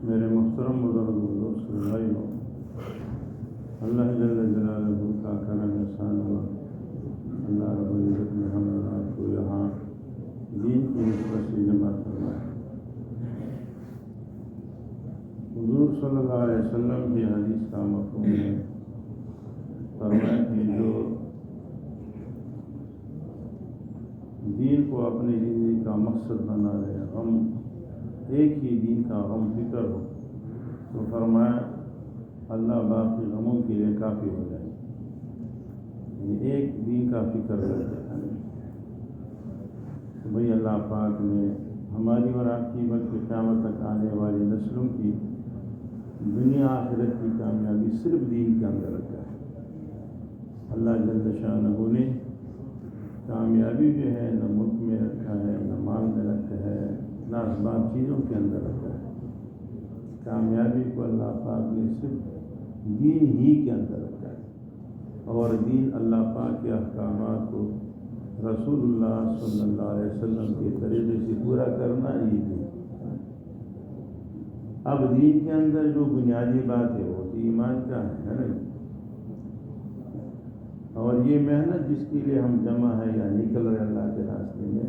میرے محترم بزرگ دوست بھائیوں، اللہ جل جلالہ کا کرم احسان ہوا، اللہ رب العزت نے ہم اور آپ کو یہاں دین کی نسبت سے جمع فرمایا۔ حضور صلی اللہ علیہ وسلم کی حدیث کا مفہوم ہے، فرمایا کہ جو دین کو اپنی زندگی کا مقصد بنا لے، ہم ایک ہی دین کا غم فکر ہو، تو فرمایا اللہ باقی غموں کے لیے کافی ہو جائے، یعنی ایک دین کا فکر رہتا ہے۔ تو بھئی اللہ پاک نے ہماری اور آپ کی بلکہ قیامت تک آنے والی نسلوں کی دنیا آخرت کی کامیابی صرف دین کے اندر رکھا ہے۔ اللہ جل شانہ نے کامیابی جو ہے نہ ملک میں رکھا ہے، نہ مال میں رکھا ہے، نہ اسباب چیزوں کے اندر رکھا ہے۔ کامیابی کو اللہ پاک نے صرف دین ہی کے اندر رکھا ہے، اور دین اللہ پاک کے احکامات کو رسول اللہ صلی اللہ علیہ وسلم کے طریقے سے پورا کرنا ہی دین۔ اب دین کے اندر جو بنیادی بات ہے وہ ایمان کا ہے نا، اور یہ محنت جس کے لیے ہم جمع ہے یا نکل رہے اللہ کے راستے میں،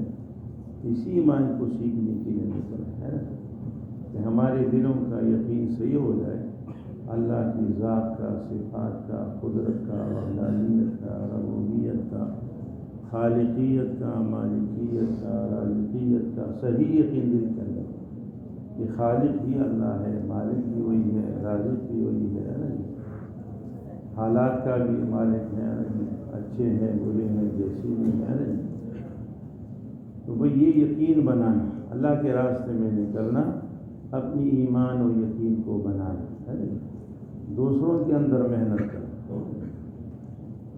اسی ایمان کو سیکھنے کے لیے نکل رہے ہیں کہ ہمارے دلوں کا یقین صحیح ہو جائے اللہ کی ذات کا، صفات کا، قدرت کا، وحدانیت کا، ربوبیت کا، خالقیت کا، مالکیت کا، رازقیت کا صحیح یقین دل کے اندر کہ خالق بھی اللہ ہے، مالک بھی وہی ہے، رازق بھی وہی ہے نا، حالات کا بھی مالک ہے، اچھے ہیں برے ہیں جیسے بھی ہے نا۔ تو بھئی یہ یقین بنانا، اللہ کے راستے میں نکلنا، اپنی ایمان و یقین کو بنانا ہے نا۔ دوسروں کے اندر محنت کرنا،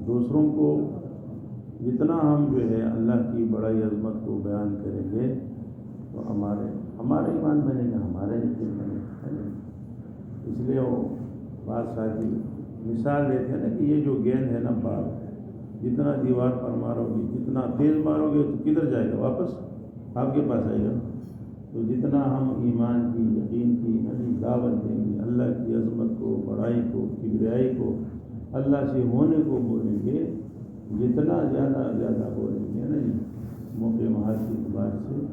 دوسروں کو جتنا ہم جو ہے اللہ کی بڑائی عظمت کو بیان کریں گے تو ہمارا ایمان بنے گا، ہمارا یقین بنے گا ہے نا۔ اس لیے وہ بات ساتھی مثال دیتے ہیں نا کہ یہ جو گیند ہے نا بال، جتنا دیوار پر مارو گے، جتنا تیز مارو گے تو کدھر جائے گا؟ واپس آپ کے پاس آئے گا۔ تو جتنا ہم ایمان کی، یقین کی دعوت دیں گے، اللہ کی عظمت کو، بڑائی کو، کبریائی کو، اللہ سے ہونے کو بولیں گے، جتنا زیادہ بولیں گے نا موقع محال کی اعتبار سے،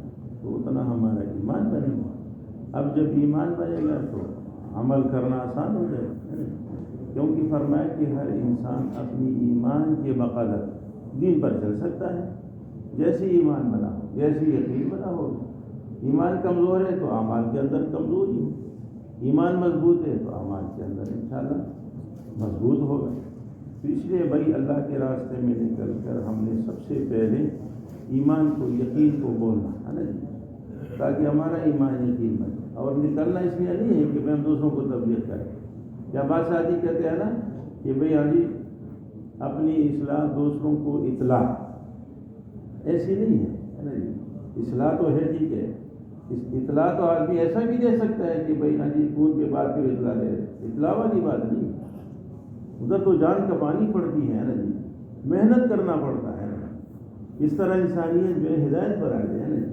تو اتنا ہمارا ایمان بنے گا۔ اب جب ایمان بنے گا تو عمل کرنا آسان ہو جائے گا، کیونکہ فرمایا کہ ہر انسان اپنی ایمان کے بقدر دین پر چل سکتا ہے، جیسے ایمان بنا ہو، جیسے یقین بنا ہو۔ ایمان کمزور ہے تو اعمال کے اندر کمزوری ہو، ایمان مضبوط ہے تو اعمال کے اندر انشاءاللہ مضبوط ہوگا۔ تو اس لیے بھائی اللہ کے راستے میں نکل کر ہم نے سب سے پہلے ایمان کو، یقین کو بولنا ہے نا جی، تاکہ ہمارا ایمان یقین بنے۔ اور نکلنا اس لیے نہیں ہے کہ ہم دوسروں کو تبلیغ کریں، یا بات شادی کہتے ہیں نا کہ بھئی ہاں جی اپنی اصلاح دوسروں کو اطلاع، ایسی نہیں ہے نا جی۔ اصلاح تو ہے ٹھیک ہے، اس اطلاع تو آدمی ایسا بھی دے سکتا ہے کہ بھئی ہاں جی خون کے بعد پھر اطلاع دے، اطلاع والی بات نہیں، ادھر تو جان کمانی پڑتی ہے نا جی، محنت کرنا پڑتا ہے نا۔ اس طرح انسانیت جو ہے ہدایت پر آ گئی ہے نا جی،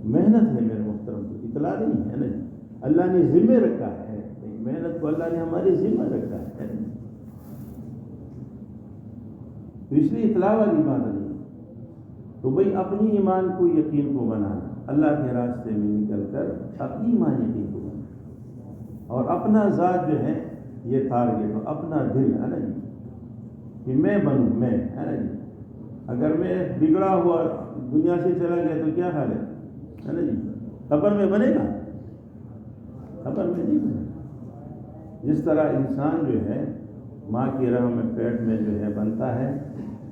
محنت ہے میرے محترم، تو اطلاع نہیں ہے نا جی۔ اللہ نے ذمہ رکھا ہے، محنت کو اللہ نے ہمارے ذمہ رکھا ہے، تو اس لیے اطلاع والی بات نہیں۔ تو بھئی اپنی ایمان کو، یقین کو بنانا، اللہ کے راستے میں نکل کر اپنی ایمان یقین کو بنانا، اور اپنا ذات جو ہے یہ ٹارگیٹ ہو، اپنا دل ہے نا جی، کہ میں بنوں، میں ہے نا جی۔ اگر میں بگڑا ہوا دنیا سے چلا گیا تو کیا حال ہے نا جی، قبر میں بنے گا؟ قبر میں نہیں بنے گا۔ جس طرح انسان جو ہے ماں کی رحم میں، پیٹ میں جو ہے بنتا ہے،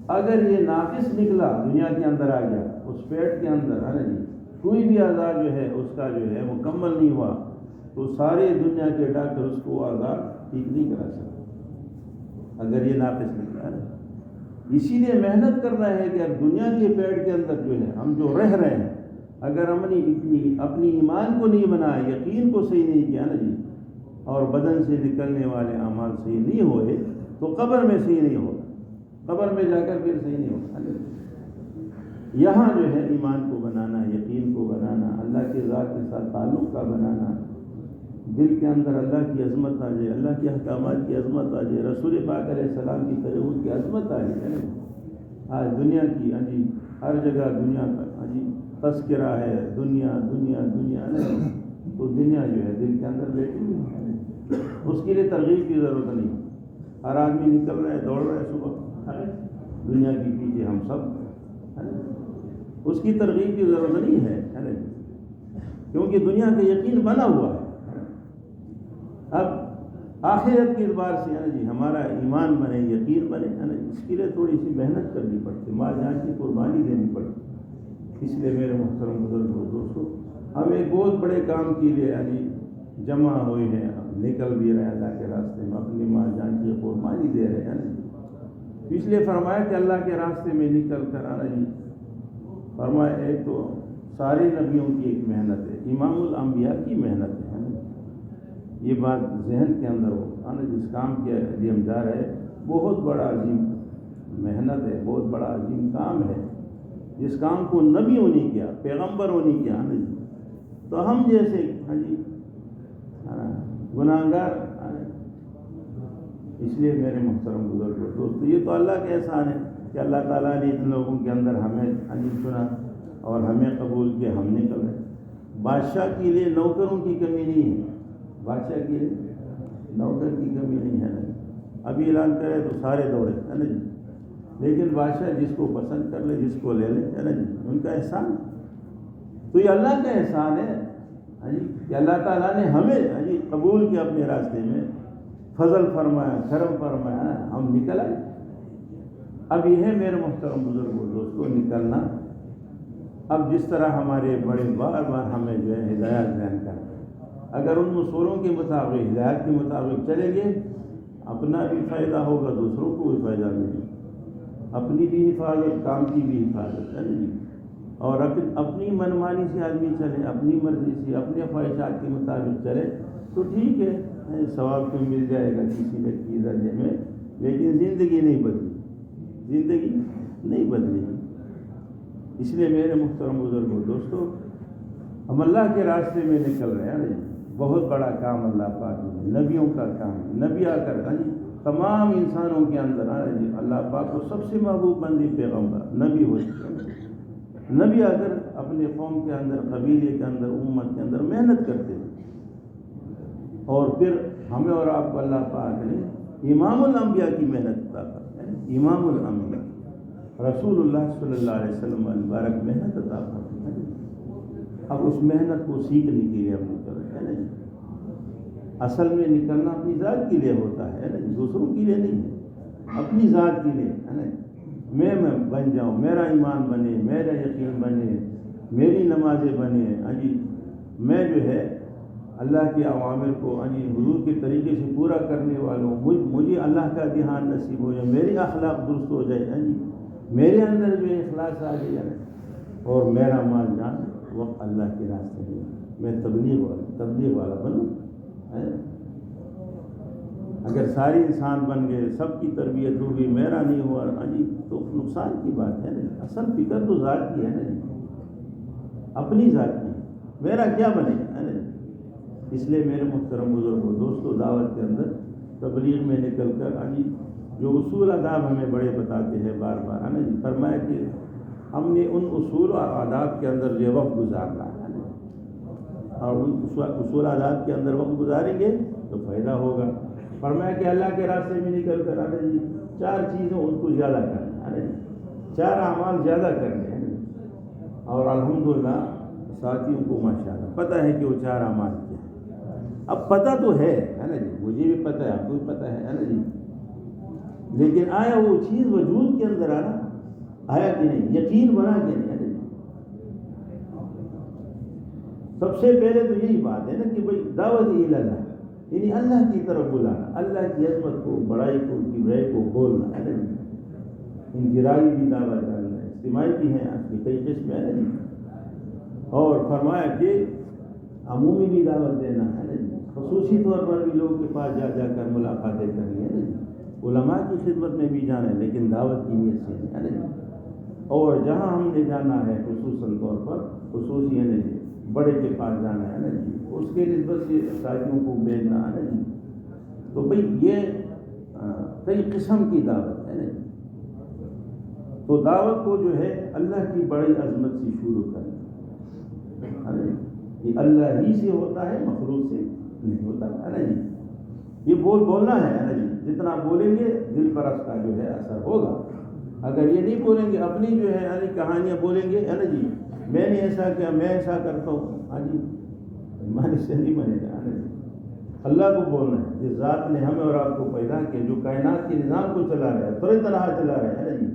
اگر یہ ناقص نکلا دنیا کے اندر آ گیا، اس پیٹ کے اندر ہے نا جی، کوئی بھی اعضاء جو ہے اس کا جو ہے مکمل نہیں ہوا، تو سارے دنیا کے ڈاکٹر اس کو اعضاء ٹھیک نہیں کرا سکتے، اگر یہ ناقص نکلا ہے۔ اسی لیے محنت کرنا ہے کہ اب دنیا کے پیٹ کے اندر جو ہے ہم جو رہ رہے ہیں، اگر ہم نے اپنی ایمان کو نہیں بنایا، یقین کو صحیح نہیں کیا نا جی، اور بدن سے نکلنے والے اعمال صحیح نہیں ہوئے، تو قبر میں صحیح نہیں ہوگا، قبر میں جا کر پھر صحیح نہیں ہوگا۔ یہاں جو ہے ایمان کو بنانا، یقین کو بنانا، اللہ کی ذات کے ساتھ تعلق کا بنانا، دل کے اندر اللہ کی عظمت آ جائے، اللہ کے احکامات کی عظمت آ جائے، رسول پاک علیہ السلام کی طریقوں کی عظمت آ جائے۔ آج دنیا کی ہر جگہ دنیا کا تذکرہ ہے، دنیا دنیا دنیا تو دنیا جو ہے دل کے اندر بیٹھی ہوئی ہے، اس کے لیے ترغیب کی ضرورت نہیں۔ ہر آدمی نکل رہا ہے، دوڑ رہا ہے صبح دنیا کے پیچھے، ہم سب اس کی ترغیب کی ضرورت نہیں ہے، کیونکہ دنیا کا یقین بنا ہوا ہے۔ اب آخرت کے اعتبار سے ہمارا ایمان بنے، یقین بنے، اس کے لیے تھوڑی سی محنت کرنی پڑتی، مال جان کی قربانی دینی پڑتی۔ اس لیے میرے محترم بزرگوں دوستوں، ہم ایک بہت بڑے کام کے لیے جمع ہوئے ہیں، نکل بھی رہے ہیں اللہ کے راستے میں، اپنی مال جان کی قربانی دے رہے ہیں۔ اس لیے فرمایا کہ اللہ کے راستے میں نکل کر فرمایا ایک تو سارے نبیوں کی ایک محنت ہے، امام الانبیاء کی محنت ہے۔ یہ بات ذہن کے اندر ہو، جس کام کے لیے ہم جا رہے ہیں بہت بڑا عظیم محنت ہے، بہت بڑا عظیم کام ہے، جس کام کو نبیوں نے کیا، پیغمبروں نے کیا، تو ہم جیسے گناہگار۔ اس لیے میرے محترم بزرگوں دوستو، یہ تو اللہ کا احسان ہے کہ اللہ تعالیٰ نے ان لوگوں کے اندر ہمیں چنا اور ہمیں قبول کیا، ہم نکل رہے۔ بادشاہ کے لیے نوکروں کی کمی نہیں ہے، بادشاہ کے لیے نوکر کی کمی نہیں ہے۔ ابھی اعلان کرے تو سارے دوڑے، ہے نا جی، لیکن بادشاہ جس کو پسند کر لے، جس کو لے لے، ہے نا جی، ان کا احسان۔ تو یہ اللہ کا احسان ہے کہ اللہ تعالیٰ نے ہمیں قبول کیا، اپنے راستے میں فضل فرمایا، کرم فرمایا، ہم نکل آئے۔ اب یہ ہے میرے محترم بزرگوں دوستوں نکلنا۔ اب جس طرح ہمارے بڑے بار بار ہمیں جو ہے ہدایات بیان کرتے ہیں، اگر ان اصولوں کے مطابق، ہدایت کے مطابق چلیں گے، اپنا بھی فائدہ ہوگا، دوسروں کو بھی فائدہ ملے گا، اپنی بھی حفاظت، کام کی بھی حفاظت، ہے نا جی۔ اور اپنی منمانی سے آدمی چلے، اپنی مرضی سے، اپنے خواہشات کے مطابق چلے تو ٹھیک ہے، ثواب تو مل جائے گا کسی نہ کسی درجے میں، لیکن زندگی نہیں بدلی، زندگی نہیں بدلی۔ اس لیے میرے محترم بزرگوں دوستو، ہم اللہ کے راستے میں نکل رہے ہیں، بہت بڑا کام اللہ پاک نے، نبیوں کا کام، نبی آ کر تمام انسانوں کے اندر اللہ پاک کو سب سے محبوب بندی پیغمبر نبی ہو چکے ہیں۔ نبی آ کر اپنے قوم کے اندر، قبیلے کے اندر، امت کے اندر محنت کرتے ہیں، اور پھر ہمیں اور آپ کو اللہ پاک نے امام الانبیاء کی محنت عطا کرتے ہیں۔ امام الانبیاء رسول اللہ صلی اللہ علیہ وسلم مبارک محنت عطا کرتے ہیں۔ اب اس محنت کو سیکھنے کے لیے ہم نکل رہے ہیں، اصل میں نکلنا اپنی ذات کے لیے ہوتا ہے، دوسروں کے لیے نہیں ہے، اپنی ذات کے لیے، ہے نا۔ میں بن جاؤں، میرا ایمان بنے، میرا یقین بنے، میری نمازیں بنے، میں جو ہے اللہ کے اوامر کو حضور کے طریقے سے پورا کرنے والوں، مجھے اللہ کا دھیان نصیب ہو جائے، میری اخلاق درست ہو جائے، میرے اندر جو ہے اخلاص آ جائے، اور میرا مال جان وقت اللہ کے راستے میں، میں تبلیغ والا بنوں۔ اگر سارے انسان بن گئے، سب کی تربیت ہو گئی، میرا نہیں ہوا، تو نقصان کی بات ہے نا۔ اصل فکر تو ذات کی ہے نا، اپنی ذات کی، میرا کیا بنے گا، ہے نا۔ اس لیے میرے محترم بزرگوں دوستو، دعوت کے اندر تبلیغ میں نکل کر جو اصول آداب ہمیں بڑے بتاتے ہیں بار بار، ہے نا جی، فرمایا کہ ہم نے ان اصول اور آداب کے اندر جو وقت گزارنا ہے، اور ان اصول آداب کے اندر وقت گزاریں گے تو فائدہ ہوگا۔ فرمایا کہ اللہ کے راستے میں نکل کر چار چیزوں اس کو زیادہ کرنا ہے، چار اعمال زیادہ کرنے ہیں، اور الحمدللہ ساتھیوں کو ماشاءاللہ پتہ ہے کہ وہ چار اعمال کیا ہے۔ اب پتہ تو ہے نا جی، مجھے بھی پتہ ہے، آپ کو بھی پتہ ہے نا جی، لیکن آیا وہ چیز وجود کے اندر آیا کہ نہیں، یقین بنا کہ نہیں، ہے نا جی۔ سب سے پہلے تو یہی بات ہے نا کہ بھائی دعوت اللہ، یعنی اللہ کی طرف بلانا، اللہ کی عظمت کو، بڑائی کو، کبریائی کو بولنا، ہے نا جی۔ انفرادی بھی دعوت کرنا ہے، اجتماعی بھی ہے، آپ کی کئی قسم ہے نا جی، اور فرمایا کہ عمومی بھی دعوت دینا ہے نا جی، خصوصی طور پر بھی لوگوں کے پاس جا کر ملاقاتیں کرنی ہے نا جی، علماء کی خدمت میں بھی جانا ہے، لیکن دعوت کی نیت سے ہے نا جی۔ اور جہاں ہم نے جانا ہے خصوصاً طور پر، خصوصی ہے نا جی، بڑے کے پاس جانا ہے نا جی، اس کے نسبت سے ساتھیوں کو بھیجنا ہے نا جی، تو بھئی یہ کئی قسم کی دعوت ہے نا جی۔ تو دعوت کو جو ہے اللہ کی بڑی عظمت سے شروع کرنا ہے نا جی، یہ اللہ ہی سے ہوتا ہے، مخلوق سے نہیں ہوتا ہے نا جی۔ یہ بولنا ہے نا جی، جتنا بولیں گے دل پر اس کا جو ہے اثر ہوگا۔ اگر یہ نہیں بولیں گے، اپنی جو ہے یعنی کہانیاں بولیں گے ہے نا جی، میں نے ایسا کیا، میں ایسا کرتا ہوں، ہاں جی، ایمان سے نہیں بنے گا نا جی۔ اللہ کو بولنا ہے جس ذات نے ہمیں اور آپ کو پیدا کیا، جو کائنات کے نظام کو چلا رہا ہے، طرح طرح چلا رہا ہے نا جی،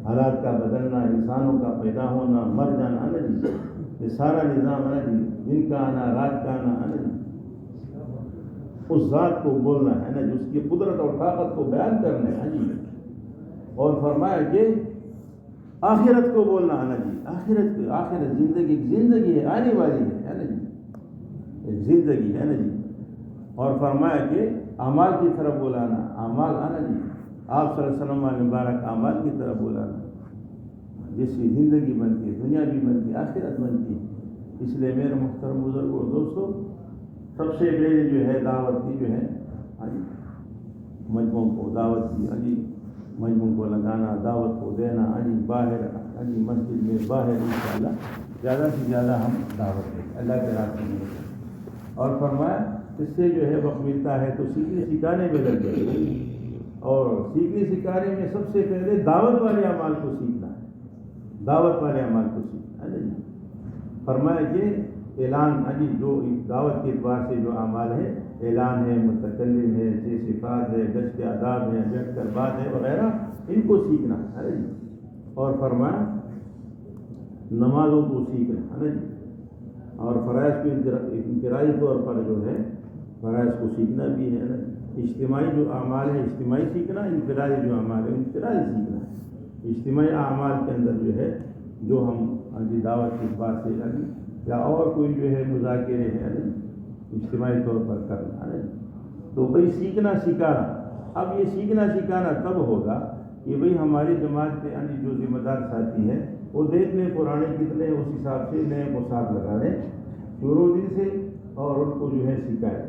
حالات کا بدلنا، انسانوں کا پیدا ہونا، مر جانا ہے نا جی، یہ سارا نظام ہے نا جی، دن کا آنا، رات کا آنا ہے نا جی، اس ذات کو بولنا ہے نا جی، اس کی قدرت اور طاقت کو بیان کرنا ہے جی۔ اور فرمایا کہ آخرت کو بولنا ہے نا جی، آخرت زندگی ایک زندگی ہے، آنے والی ہے نا جی، ایک زندگی ہے نا جی۔ اور فرمایا کہ اعمال کی طرف بلانا، اعمال ہے نا جی، آپ صلی اللہ علیہ وسلم علیہ مبارک اعمال کی طرف بلانا، جس سے زندگی بنتی ہے، دنیا بھی بنتی ہے، آخرت بنتی ہے۔ اس لیے میرے محترم بزرگ اور دوستوں، سب سے پہلے جو ہے دعوت کی جو ہے مجموعوں کو دعوت کی، مجموعوں کو لگانا، دعوت کو دینا، باہر مسجد میں باہر انشاءاللہ زیادہ سے زیادہ ہم دعوت دیں اللہ کے راستے میں۔ اور فرمایا اس سے جو ہے وقت ملتا ہے تو سیکھنے سکھانے میں لگ جائے، اور سیکھنے سکھانے میں سب سے پہلے دعوت والے اعمال کو سیکھنا ہے، دعوت والے اعمال کو سیکھنا ہے جی۔ فرمایا کہ اعلان جو دعوت کے اعتبار سے جو اعمال ہے، اعلان ہے، متکلم ہے، 6 صفات ہے، گشت کے آداب ہے، بیٹھ کر بات ہے وغیرہ، ان کو سیکھنا ہے جی۔ اور فرمایا نمازوں کو سیکھنا ہے جی، اور فرائض کو انفرادی طور پر جو ہے فرائض کو سیکھنا بھی ہے نا۔ اجتماعی جو اعمال ہے اجتماعی سیکھنا، انفرادی جو اعمال ہے انفرادی سیکھنا ہے۔ اجتماعی اعمال کے اندر جو ہے جو ہم دعوت کی بات سے یا اور کوئی جو ہے مذاکرے ہیں اجتماعی طور پر کرنا ہے، تو بھئی سیکھنا سکھانا۔ اب یہ سیکھنا سکھانا تب ہوگا کہ بھئی ہماری جماعت کے جو ذمہ دار ساتھی ہیں وہ دیکھ لیں پرانے کتنے، اس حساب سے نئے کو ساتھ لگا لیں شروع دن سے، اور ان کو جو ہے سکھائے۔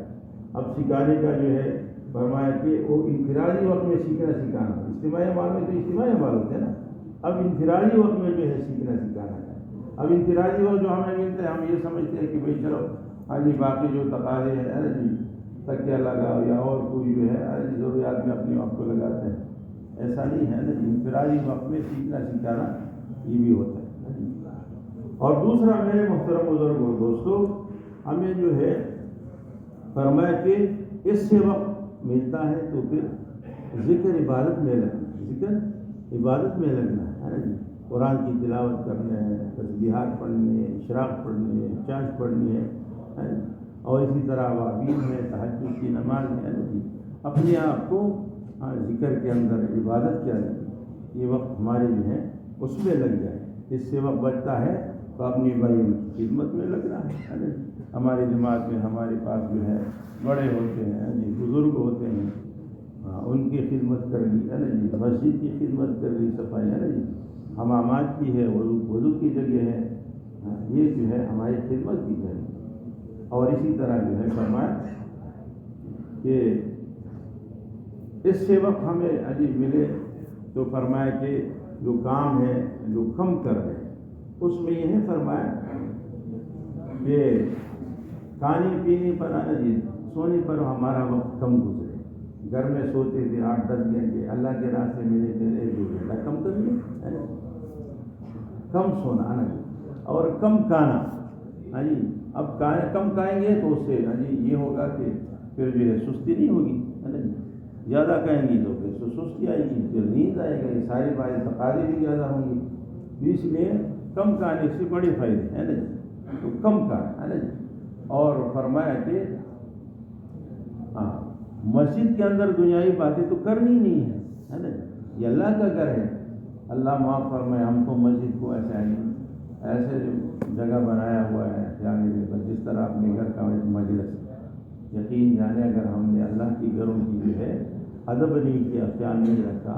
اب سکھانے کا جو ہے فرمایا کہ وہ انفرادی وقت میں سیکھنا سکھانا، اجتماعی اعمال میں تو اجتماعی اعمال ہوتے ہیں نا، اب انفرادی وقت میں جو ہے سیکھنا سکھانا ہے۔ اب انفرادی وقت جو ہمیں ملتا ہے، ہم یہ سمجھتے ہیں کہ بھئی چلو باقی جو تقاضے ہیں جی تکیہ لگاؤ یا اور کوئی جو ہے ضروریات میں اپنے آپ کو لگاتے ہیں، ایسا نہیں ہے نا جی۔ انفرادی وقت میں سیکھنا سکھانا یہ بھی ہوتا ہے۔ اور دوسرا میرے محترم بزرگ اور دوستوں، ہمیں جو ہے فرمایا کہ اس سے وقت ملتا ہے تو پھر ذکر عبادت میں لگنا، ذکر عبادت میں لگنا ہے نا جی۔ قرآن کی تلاوت کرنا ہے، تسبیحات پڑھنی ہے، اشراق پڑھنی ہے، چاش پڑھنی ہے، اور اسی طرح اوابین ہے، تہجد کی نماز ہے نا جی۔ اپنے آپ کو ذکر کے اندر عبادت کیا جائے، یہ وقت ہمارے جو ہے اس میں لگ جائے۔ اس سے وقت بچتا ہے تو اپنی بھائیوں کی خدمت میں لگنا ہے۔ ہماری جماعت میں ہمارے پاس جو ہے بڑے ہوتے ہیں بزرگ ہوتے ہیں، ان کی خدمت کر لی ہے نا جی، مسجد کی خدمت کر لی، صفائی ہے نا جی، حمامات کی ہے، وضو کی جگہ ہے، یہ جو ہے ہماری خدمت کی جائے۔ اور اسی طرح جو ہے فرمایا کہ اس سے وقت ہمیں ملے تو فرمایا کہ جو کام ہے جو کم کر رہے اس میں یہ ہے فرمایا کہ کھانے پینے پر جی سونے پر ہمارا وقت کم گزرے، گھر میں سوتے تھے 8-10 گھنٹے، اللہ کے راستے ملے تھے 1-2 گھنٹہ کم کر لیا، کم سونا نا اور کم کھانا جی۔ اب کم کھائیں گے تو اس سے یہ ہوگا کہ پھر جو ہے سستی نہیں ہوگی ہے نا جی، زیادہ کھائیں گی تو پھر سستی آئے گی، پھر نیند آئے گا، یہ سارے باتیں تقاضے بھی زیادہ ہوں گی، اس لیے کم کھانے سے بڑے فائدے ہیں نا جی، تو کم کھانا ہے نا جی۔ اور فرمایا کہ مسجد کے اندر دنیاوی باتیں تو کرنی نہیں ہے نا جی، یہ اللہ کا گھر ہے، اللہ معاف فرمائے ہم کو مسجد کو ایسے جگہ بنایا ہوا ہے جس طرح اپنے گھر کا مجلس، یقین جانے اگر ہم نے اللہ کی گھروں کی جو ہے ادب نہیں کیا، خیال نہیں رکھا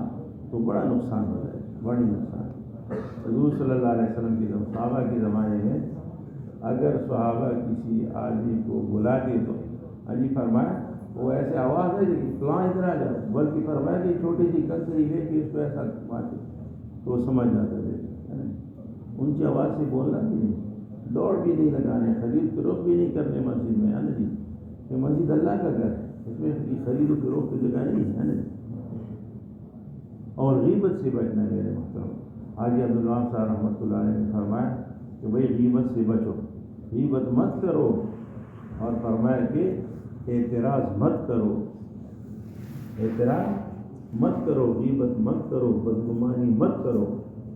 تو بڑا نقصان ہو جائے، بڑی نقصان۔ حضور صلی اللہ علیہ وسلم کے صحابہ کے زمانے میں اگر صحابہ کسی آدمی کو بلاتے تو علی فرمایا وہ ایسے آواز ہے کہ فلاں ادھر آ جاؤ، بلکہ فرمایا کہ چھوٹی سی کنکری لے کے اس کو ایسا مارتے تو وہ سمجھ جاتا تھے، اونچی آواز سے بولنا بھی نہیں، دوڑ بھی نہیں لگانے، خرید فروخت بھی نہیں کرنے مسجد میں، ہے نا جی، یہ مسجد اللہ کا گھر ہے، اس میں خرید و فروخت کی جگہ نہیں ہے نا جی۔ اور غیبت سے بچنا ہے میرے محترم، حاجی عبدالوہاب صاحب رحمۃ اللہ علیہ نے فرمایا کہ بھائی غیبت سے بچو، غیبت مت کرو، اور فرمایا کہ اعتراض مت کرو، اعتراض مت کرو، غیبت مت کرو، بدگمانی مت کرو۔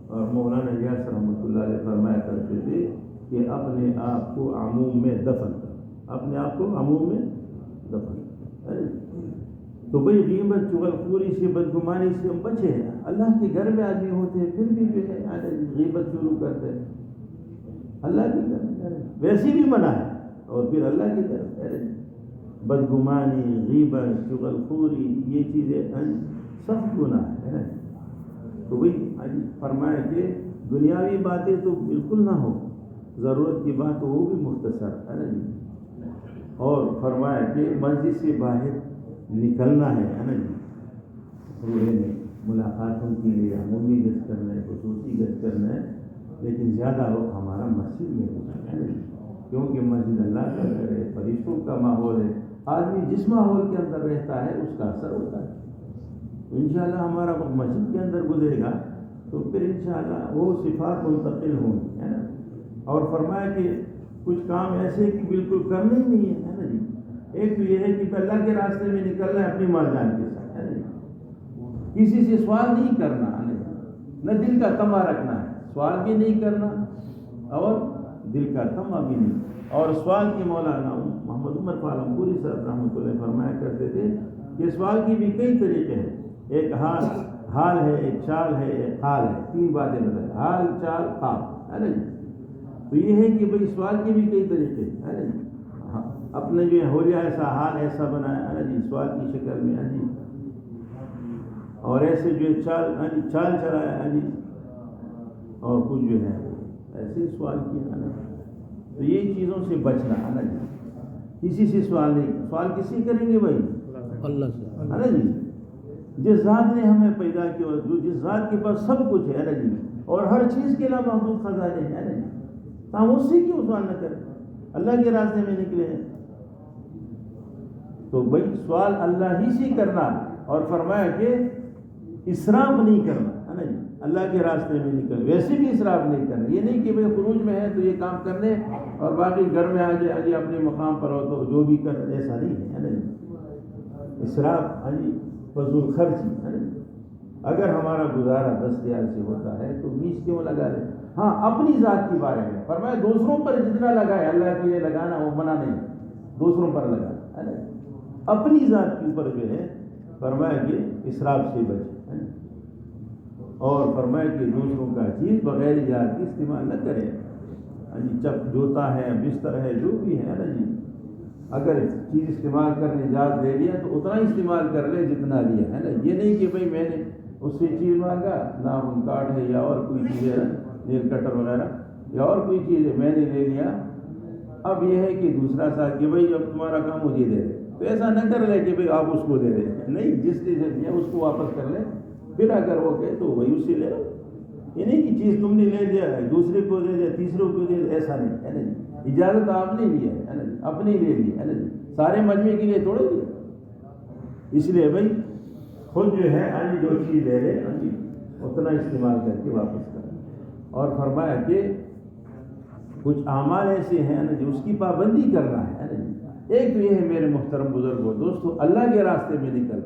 اور مولانا الیاس رحمۃ اللہ علیہ فرمایا کرتے تھے کہ اپنے آپ کو عموم میں دفن کرو، اپنے آپ کو عموم میں دفن کرو۔ تو بھئی غیبت چغلخوری سے بدگمانی سے ہم بچے ہیں، اللہ کے گھر میں آدمی ہوتے ہیں پھر بھی جو ہے غیبت شروع کرتے ہیں، اللہ کے گھر میں ویسے بھی منع ہے، اور پھر اللہ کے گھر میں بدگمانی، غیبت، چغلخوری، یہ چیزیں سخت گناہ ہے۔ تو وہی فرمایا کہ دنیاوی باتیں تو بالکل نہ ہو، ضرورت کی بات وہ بھی مختصر ہے نا جی۔ اور فرمایا کہ مسجد سے باہر نکلنا ہے نا جی، روحے میں ملاقاتوں کے لیے عمومی گشت کرنا ہے، خصوصی گشت کرنا ہے، لیکن زیادہ وقت ہمارا مسجد میں ہوتا ہے، کیونکہ مسجد اللہ کا گھر ہے، فرشتوں کا ماحول ہے، آدمی جس ماحول کے اندر رہتا ہے اس کا اثر ہوتا ہے۔ انشاءاللہ ہمارا وقت مسجد کے اندر گزرے گا تو پھر انشاءاللہ وہ صفات منتقل ہوں گی، ہے نا۔ اور فرمایا کہ کچھ کام ایسے کہ بالکل کرنے ہی نہیں ہے نا جی۔ ایک تو یہ ہے کہ اللہ کے راستے میں نکلنا ہے اپنی مال جان کے ساتھ، ہے نا جی، کسی سے سوال نہیں کرنا، نہ دل کا طمع رکھنا ہے، سوال بھی نہیں کرنا اور دل کا طمع بھی نہیں۔ اور سوال کی مولانا محمد عمر فالم پوری صاحب رحمۃ اللہ فرمایا کرتے تھے کہ سوال کی بھی کئی طریقے ہیں، ایک حال ہے، ایک چال ہے، ایک حال ہے، تین باتیں بتائیں، حال، چال، خواب، ہے نا جی۔ تو یہ ہے کہ بھائی سوال کے بھی کئی طریقے ہیں، ہے نا جی، اپنے جو ہے حولیہ ایسا حال ایسا بنایا ہے نا جی سوال کی شکل میں، ہے جی، اور ایسے جو ہے چال چلایا ہے جی، اور کچھ جو ہے ایسے سوال کیا ہے نا۔ تو یہ چیزوں سے بچنا ہے نا جی، کسی سے سوال نہیں، سوال کس سے کریں گے بھائی؟ اللہ سے، ہے نا جی، جس ذات نے ہمیں پیدا کیا، جو جس ذات کے پاس سب کچھ ہے نا جی، اور ہر چیز کے علاوہ محدود خزانے ہیں نا جی، تو ہم اس سے کیوں سوال نہ کریں؟ اللہ کے راستے میں نکلے ہیں تو بھائی سوال اللہ ہی سے کرنا، اور فرمایا کہ اسراف نہیں کرنا، ہے نا جی، اللہ کے راستے میں نکل، ویسے بھی اسراف نہیں کرنا، یہ نہیں کہ بھائی خروج میں ہے تو یہ کام کر لیں اور باقی گھر میں آ جائے جی اپنے مقام پر ہو تو جو بھی کر، ایسا نہیں ہے نا جی، اسراف ہاں جی فضول خرچی، ہے نا جی۔ اگر ہمارا گزارا 10,000 سے ہوتا ہے تو 20 کیوں لگا لیں؟ ہاں اپنی ذات کے بارے میں فرمایا دوسروں پر جتنا لگائے اللہ کے لیے لگانا وہ منع نہیں، دوسروں پر لگانا، ہے نا، اپنی ذات کے اوپر جو ہے فرمایا کہ اسراف سے بچے، اور فرمایا کہ دوسروں کا چیز بغیر اجازت کی استعمال نہ کرے، چپ جوتا ہے، بستر ہے، جو بھی ہے نا جی، اگر چیز استعمال کرنے اجازت دے دیا تو اتنا استعمال کر لے جتنا لیا، ہے نا، یہ نہیں کہ بھائی میں نے اس سے چیز مانگا، ناخن کاٹ ہے یا اور کوئی چیز ہے، نیل کٹر وغیرہ یا اور کوئی چیز ہے، میں نے لے لیا، اب یہ ہے کہ دوسرا ساتھ کہ بھائی اب تمہارا کام مجھے دے دے، تو ایسا نہ کر لے کہ بھائی آپ اس کو دے دیں، نہیں، جس چیز سے دیا اس کو واپس کر لیں، پھر اگر وہ کہے تو وہی اس سے لے لو، یہ نہیں کہ چیز تم نے لے لیا ہے دوسرے کو دے دیا، تیسرے کو دے دیا، ایسا نہیں، ہے نا جی، اجازت آپ نے لیا ہے نا جی، اپنے لے لی ہے نا جی، سارے مجمع کے لیے تھوڑے لیا، اس لیے بھائی خود جو ہے جو چیز لے لے اتنا استعمال کر کے واپس کر، اور فرمایا کہ کچھ اعمال ایسے ہیں نا جو اس کی پابندی کرنا ہے نا جی۔ ایک تو یہ ہے میرے محترم بزرگوں دوستو، اللہ کے راستے میں نکل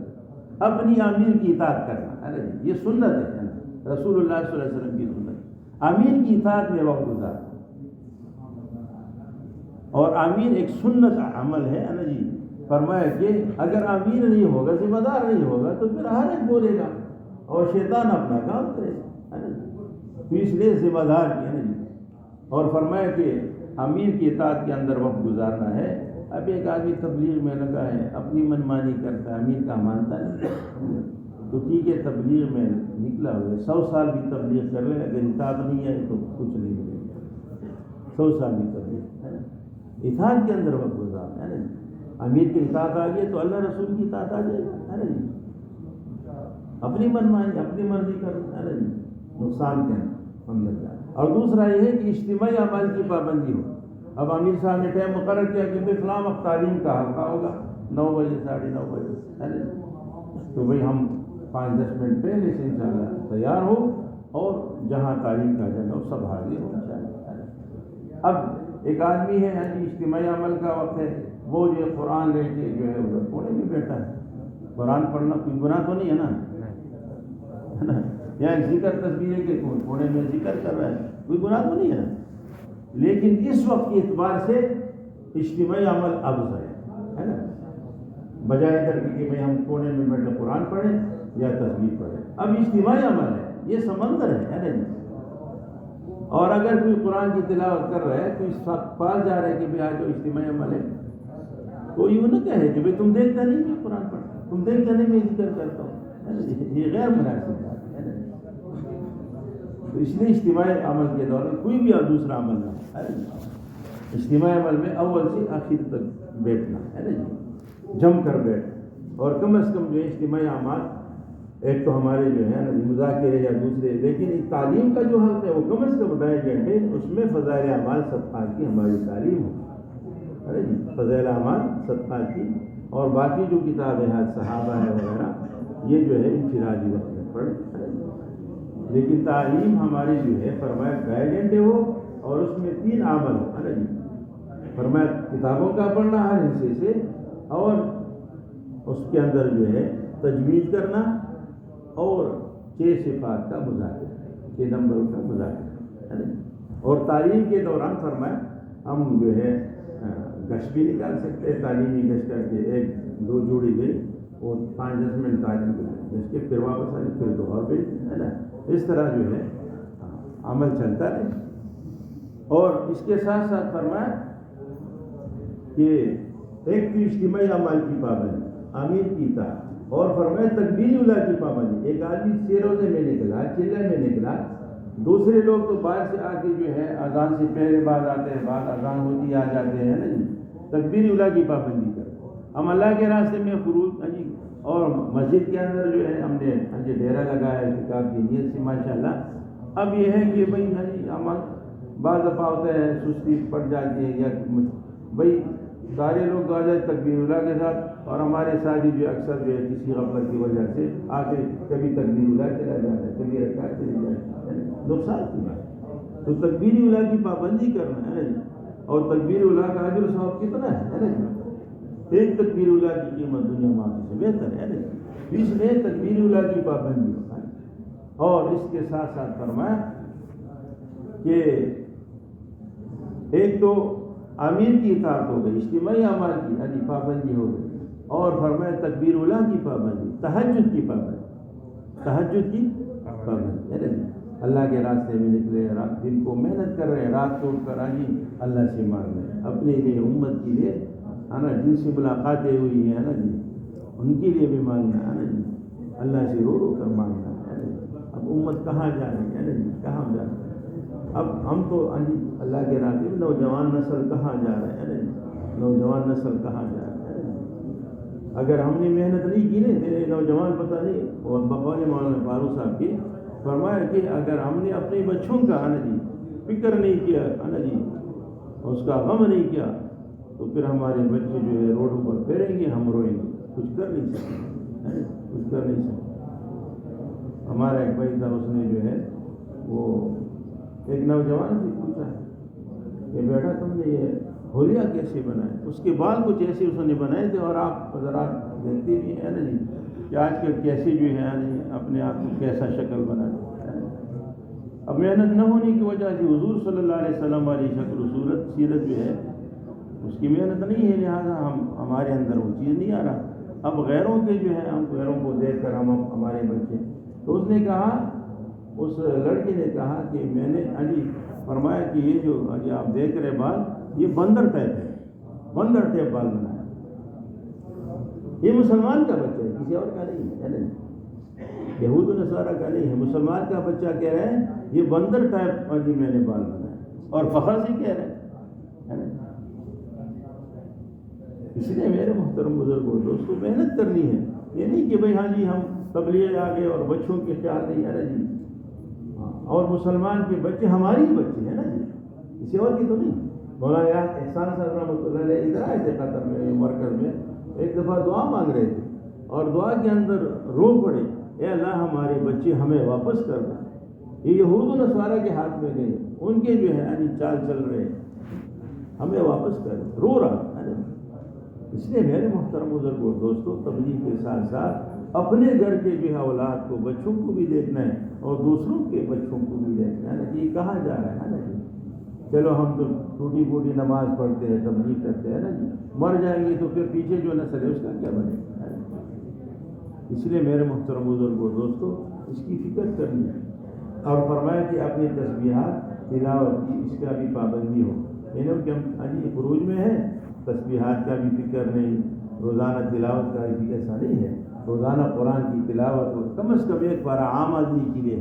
اپنی امیر کی اطاعت کرنا ہے نا جی، یہ سنت ہے نا، رسول اللہ صلی اللہ علیہ وسلم کی سنت، امیر کی اطاعت میں وقت گزارنا، اور امیر ایک سنت عمل ہے نا جی، فرمایا کہ اگر امیر نہیں ہوگا، ذمہ دار نہیں ہوگا تو پھر ہر ایک بولے گا اور شیطان اپنا کام کرے گا، ہے نا جی، تو اس لیے ذمہ دار کی ہے نا جی، اور فرمایا کہ امیر کی اطاعت کے اندر وقت گزارنا ہے۔ اب ایک آدمی تبلیغ میں لگا ہے، اپنی منمانی کرتا ہے، امیر کا مانتا نہیں، تو ٹھیک ہے تبلیغ میں نکلا ہوئے 100 سال بھی تبلیغ کر لے، اگر اطاعت نہیں ہے تو کچھ نہیں ملے گا، 100 سال بھی تبلیغ ہے نا. اطاعت کے اندر وقت گزارنا ہے نا. امیر کی اطاعت آ گئی تو اللہ رسول کی اطاعت آ جائے گا ہے نا جی. اپنی منمانی اپنی مرضی کرنا ہے نا جی. نقصان کے اندر جائے. اور دوسرا یہ ہے کہ اجتماعی اعمال کی پابندی ہو. اب امیر صاحب نے ٹائم مقرر کیا کہ بھائی فلاں وقت تعلیم کا حلقہ ہوگا 9 بجے 9:30 بجے ہے نا. تو بھائی ہم 5-10 منٹ پہلے سے انشاءاللہ تیار ہو اور جہاں تعلیم کا جگہ ہو سب حاضر ہو انشاءاللہ. اب ایک آدمی ہے اجتماعی عمل کا وقت ہے، وہ جو قرآن لے کے جو ہے ادھر کونے میں بیٹھا ہے. قرآن پڑھنا کوئی گناہ تو نہیں ہے نا. یا ذکر تسبیح کے کونے میں ذکر کر رہا ہے، کوئی گناہ تو نہیں ہے نا. لیکن اس وقت کے اعتبار سے اجتماعی عمل افضل ہے نا، بجائے کر کے کہ بھائی ہم کونے میں بیٹھے قرآن پڑھیں یا تسبیح پڑھیں. اب اجتماعی عمل ہے، یہ سمندر ہے نا جی. اور اگر کوئی قرآن کی تلاوت کر رہا ہے تو اس پاس جا رہا ہے کہ بھائی آج جو اجتماعی عمل ہے، تو یوں نہ کہے کہ بھائی تم دیکھتا نہیں میں قرآن پڑھتا ہوں، تم دیکھتا نہیں میں ذکر کرتا ہوں. یہ غیر مناسب بات ہے نا. تو اس لیے اجتماعی عمل کے دوران کوئی بھی دوسرا عمل نہ ہے نا. اجتماعی عمل میں اول سے آخر تک بیٹھنا ہے نا جی، جم کر بیٹھ. اور کم از کم جو ہے اجتماعی اعمال ایک تو ہمارے جو ہے نا مذاکرے یا دوسرے، لیکن تعلیم کا جو حق ہے وہ کم از کم 2.5 گھنٹے اس میں فضائل اعمال صدقات کی ہماری تعلیم ہو ہے جی. فضائل اعمال صدقات کی اور باقی جو کتابیں ہیں صحابہ ہے وغیرہ یہ جو ہے انفرادی وقت میں پڑھ. لیکن تعلیم ہماری جو ہے فرمایا 2.5 گھنٹے ہو اور اس میں 3 عمل ہو ہے نا جی. فرمایا کتابوں کا پڑھنا ہر حصے سے، اور اس کے اندر جو ہے تجوید کرنا، اور 6 صفات کا مذاکرہ، 6 نمبر کا مذاکرہ ہے نا. اور تعلیم کے دوران فرمایا ہم جو ہے گشت بھی نکال سکتے ہیں. تعلیمی گشت کر کے 1-2 جوڑی گئی اور 5-10 منٹ تعلیم گشت کے پھر واپس آئے پھر دوہر گئی ہے نا. اس طرح جو ہے عمل چلتا رہے. اور اس کے ساتھ ساتھ فرمایا کہ ایک تو اجتماعی اعمال کی پابندی، امیر کی اطاعت، اور فرمایا تکبیر اولیٰ کی پابندی. ایک آدمی 6 روزے میں نکلا، چلے میں نکلا، دوسرے لوگ تو باہر سے آ کے جو ہے اذان سے پہلے بعد آتے ہیں، بعد اذان ہوتی آ جاتے ہیں نا جی. تکبیر اولیٰ کی پابندی کر ہم اللہ کے راستے میں خروج جی. اور مسجد کے اندر جو ہے ہم نے ڈیرا لگایا ہے کتاب کی نیت سے ماشاءاللہ. اب یہ ہے کہ بھائی عمل بعض دفعہ ہوتا ہے سستی پڑ جاتی ہے، یا بھائی سارے لوگ آ جائے تکبیر اولیٰ کے ساتھ، اور ہمارے ساتھی جو اکثر جو ہے کسی غفلت کی وجہ سے آ کے کبھی تکبیر اولیٰ چلا جاتا ہے، کبھی رکعت چلی جاتی ہے، نقصان کی بات. تو تکبیر اولیٰ کی پابندی کرنا ہے نا جی. اور تکبیر اولیٰ کا اجر و ثواب کتنا ہے نا جی. ایک تکبیر اولیٰ کی قیمت دنیا معافی سے بہتر ہے نا جی. اس لیے تکبیر اولیٰ کی پابندی ہوتا ہے. اور اس کے ساتھ ساتھ فرمایا کہ ایک تو امیر کی اطاعت ہو گئی، اجتماعی اعمال کی پابندی ہو گئی، اور فرمایا تکبیر اولیٰ کی پابندی، تہجد کی پابندی، تہجد کی پابندی ہے نا جی. اللہ کے راستے میں نکلے، رات دن کو محنت کر رہے ہیں، رات توڑ کر آجی اللہ سے مانگ رہے ہیں، اپنے لیے امت کے لیے ہے نا، جن سے ملاقاتیں ہوئی ہیں نا جی ان کے لیے بھی مانگنا ہے نا جی. اللہ سے رو رو کر مانگنا ہے نا جی. اب امت کہاں جا رہی ہے نا جی، کہاں جا رہی ہے. اب ہم تو اللہ کے راستے میں، نوجوان نسل کہاں جا رہے ہیں نا جی. نوجوان نسل کہاں جا رہے ہیں نا جی. اگر ہم نے محنت نہیں کی نا، نوجوان پتہ نہیں. اور بقول مولانا فاروق صاحب کی فرمایا کہ اگر ہم نے اپنے بچوں کا ہے نا جی فکر نہیں کیا ہے نا جی، اس کا غم نہیں کیا، تو پھر ہمارے بچے جو ہے روڈوں پر پھریں گے، ہم روئیں گے، کچھ کر نہیں سکتے، کچھ کر نہیں سکتے. ہمارا ایک بھائی تھا، اس نے جو ہے وہ ایک نوجوان سے پوچھا کہ بیٹا تم نے یہ ہولیا کیسے بنائے؟ اس کے بال کچھ ایسے اس نے بنائے تھے، اور آپ حضرات دیکھتے بھی ہیں نا جی کہ آج کل کیسے جو ہے اپنے آپ کو کیسا شکل بناتے. اب محنت نہ ہونے کی وجہ سے حضور صلی اللہ علیہ وسلم والی شکل و صورت سیرت جو ہے اس کی محنت نہیں ہے، لہٰذا ہمارے اندر وہ چیز نہیں آ رہا. اب غیروں کے جو ہے ہم غیروں کو دیکھ کر ہم ہمارے بچے. تو اس نے کہا، اس لڑکے نے کہا کہ میں نے فرمایا کہ یہ جو آپ دیکھ رہے بال، یہ بندر ٹائپ ہے، بندر ٹائپ بال بنایا. یہ مسلمان کا بچہ ہے، کسی اور کا نہیں ہے نا، یہود و نصارہ کا نہیں ہے. مسلمان کا بچہ کہہ رہے ہیں یہ بندر ٹائپ میں نے بال بنایا، اور فخر سے کہہ رہے ہیں. اس لیے میرے محترم بزرگوں دوستوں محنت کرنی ہے. یہ نہیں کہ بھائی ہاں جی ہم تبلیغ آ گئے اور بچوں کے خیال نہیں ہے نا جی, اور مسلمان کے بچے ہماری ہی بچے ہیں نا جی, کسی اور کی تو نہیں. مولانا احسان صاحب رحمۃ اللہ علیہ ادھر آئے تھے قطر میں مرکز میں, ایک دفعہ دعا مانگ رہے تھے اور دعا کے اندر رو پڑے, اے اللہ ہمارے بچے ہمیں واپس کر دیں. یہ یہود و نصارہ کے ہاتھ میں گئے, ان کے جو ہے یعنی چال چل رہے ہیں, ہمیں واپس کر دیں, رو رہا ہے. اس لیے میرے محترم بزرگوں دوستوں تبلیغ کے ساتھ ساتھ اپنے گھر کے جو ہے اولاد کو بچوں کو بھی دیکھنا ہے اور دوسروں کے بچوں کو بھی دیکھنا ہے نا کہ یہ کہاں جا رہا ہے نا جی. چلو ہم تو ٹوٹی پھوٹی نماز پڑھتے ہیں تبلیغ کرتے ہیں نا جی, مر جائیں گے تو پھر پیچھے جو نسل ہے اس کا کیا بنے. اس لیے میرے محترم بزرگوں دوستوں اس کی فکر کرنی ہے. اور فرمایا کہ اپنی تسبیحات تلاوت کی اس کا بھی پابندی ہو. یعنی کہ ہم عروج میں ہے, تسبیحات کا بھی فکر نہیں, روزانہ تلاوت کا بھی ایسا نہیں ہے. روزانہ قرآن کی تلاوت ہو, کم از کم ایک پارہ عام آدمی کے لیے,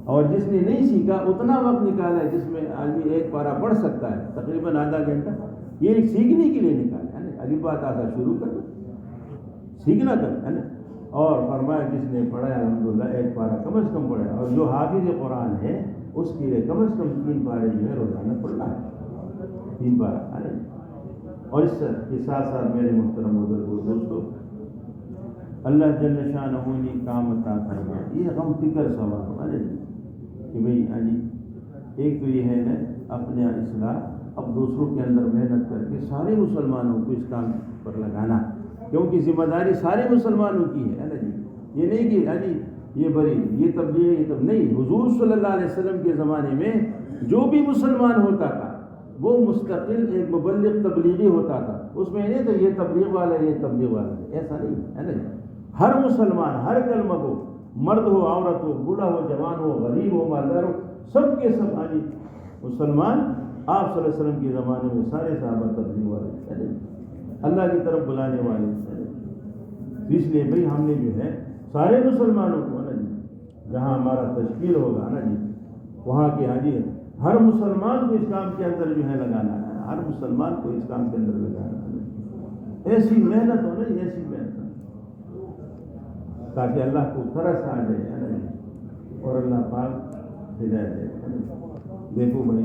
اور جس نے نہیں سیکھا اتنا وقت نکالا ہے جس میں آدمی ایک پارہ پڑھ سکتا ہے, تقریباً آدھا گھنٹہ, یہ سیکھنے کے لیے نکالا ہے نا. علی بات آتا شروع کر سیکھنا کر ہے نا. اور فرمایا جس نے پڑھا الحمدللہ ایک پارہ کم از کم پڑھا, اور جو حافظ قرآن ہے اس کے لیے کم از کم 3 پارے جو ہے روزانہ پڑھنا ہے, 3 پارہ ہے نا. اور اس کے ساتھ ساتھ میرے محترم بزرگوں دوستوں اللہ جل شانہ نے کام عطا فرمایا, یہ غم فکر سوال ہے کہ بھئی ہاں جی ایک تو یہ ہے نا اپنے اصلاح, اب دوسروں کے اندر محنت کر کے سارے مسلمانوں کو اس کام پر لگانا, کیونکہ ذمہ داری سارے مسلمانوں کی ہے نا جی. یہ نہیں کہ ہاں جی یہ بری یہ تبلیغ یہ تب نہیں. حضور صلی اللہ علیہ وسلم کے زمانے میں جو بھی مسلمان ہوتا تھا وہ مستقل ایک مبلغ تبلیغی ہوتا تھا. اس میں نہیں تو یہ تبلیغ والا یہ تبلیغ والا, ایسا نہیں ہے نا. ہر مسلمان ہر کلمہ کو, مرد ہو عورت ہو, بوڑھا ہو جوان ہو, غریب ہو مالدار ہو, سب کے سب آج مسلمان آپ صلی اللہ علیہ وسلم کے زمانے میں سارے صحابہ تبلیغ والے, اللہ کی طرف بلانے والے. اس لیے بھائی ہم نے جو ہے سارے مسلمانوں کو نا جی جہاں ہمارا تشکیل ہوگا نا جی وہاں کے حاجی ہر مسلمان کو اس کام کے اندر جو ہے لگانا ہے, ہر مسلمان کو اس کام کے اندر لگانا ہے. ایسی محنت ہو نا, ایسی محنت تاکہ اللہ کو ترس آ جائے اور اللہ پاک ہدایت دے. دیکھو بھائی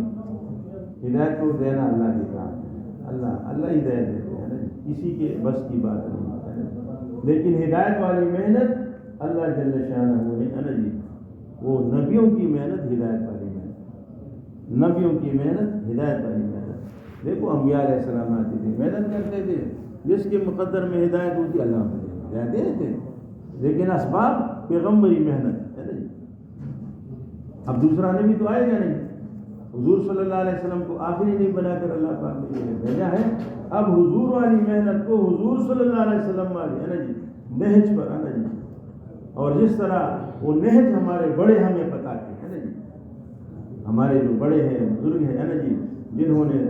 ہدایت کو دینا اللہ کے کام ہے, اللہ ہدایت دیتے ہیں نا, کسی کے بس کی بات نہیں ہے. لیکن ہدایت والی محنت اللہ جل شانہ نے ہے نا جی, وہ نبیوں کی محنت ہدایت والی محنت, نبیوں کی محنت ہدایت والی محنت. دیکھو انبیاء علیہ السلام آتے تھے محنت کرتے تھے, جس کے مقدر میں ہدایت ہوتی اللہ ہدایت دیتے تھے, لیکن اسباب پیغمبری محنت ہے نا جی. اب دوسرا نبی تو آئے گا نہیں, حضور صلی اللہ علیہ وسلم کو آخری نہیں بنا کر اللہ پاک نے بھیجا ہے. اب حضور والی محنت کو حضور صلی اللہ علیہ وسلم والی ہے نا جی نہج پر ہے نا جی, اور جس طرح وہ نہج ہمارے بڑے ہمیں بتاتے ہیں نا جی, ہمارے جو بڑے ہیں بزرگ ہیں ہے نا جی, جنہوں نے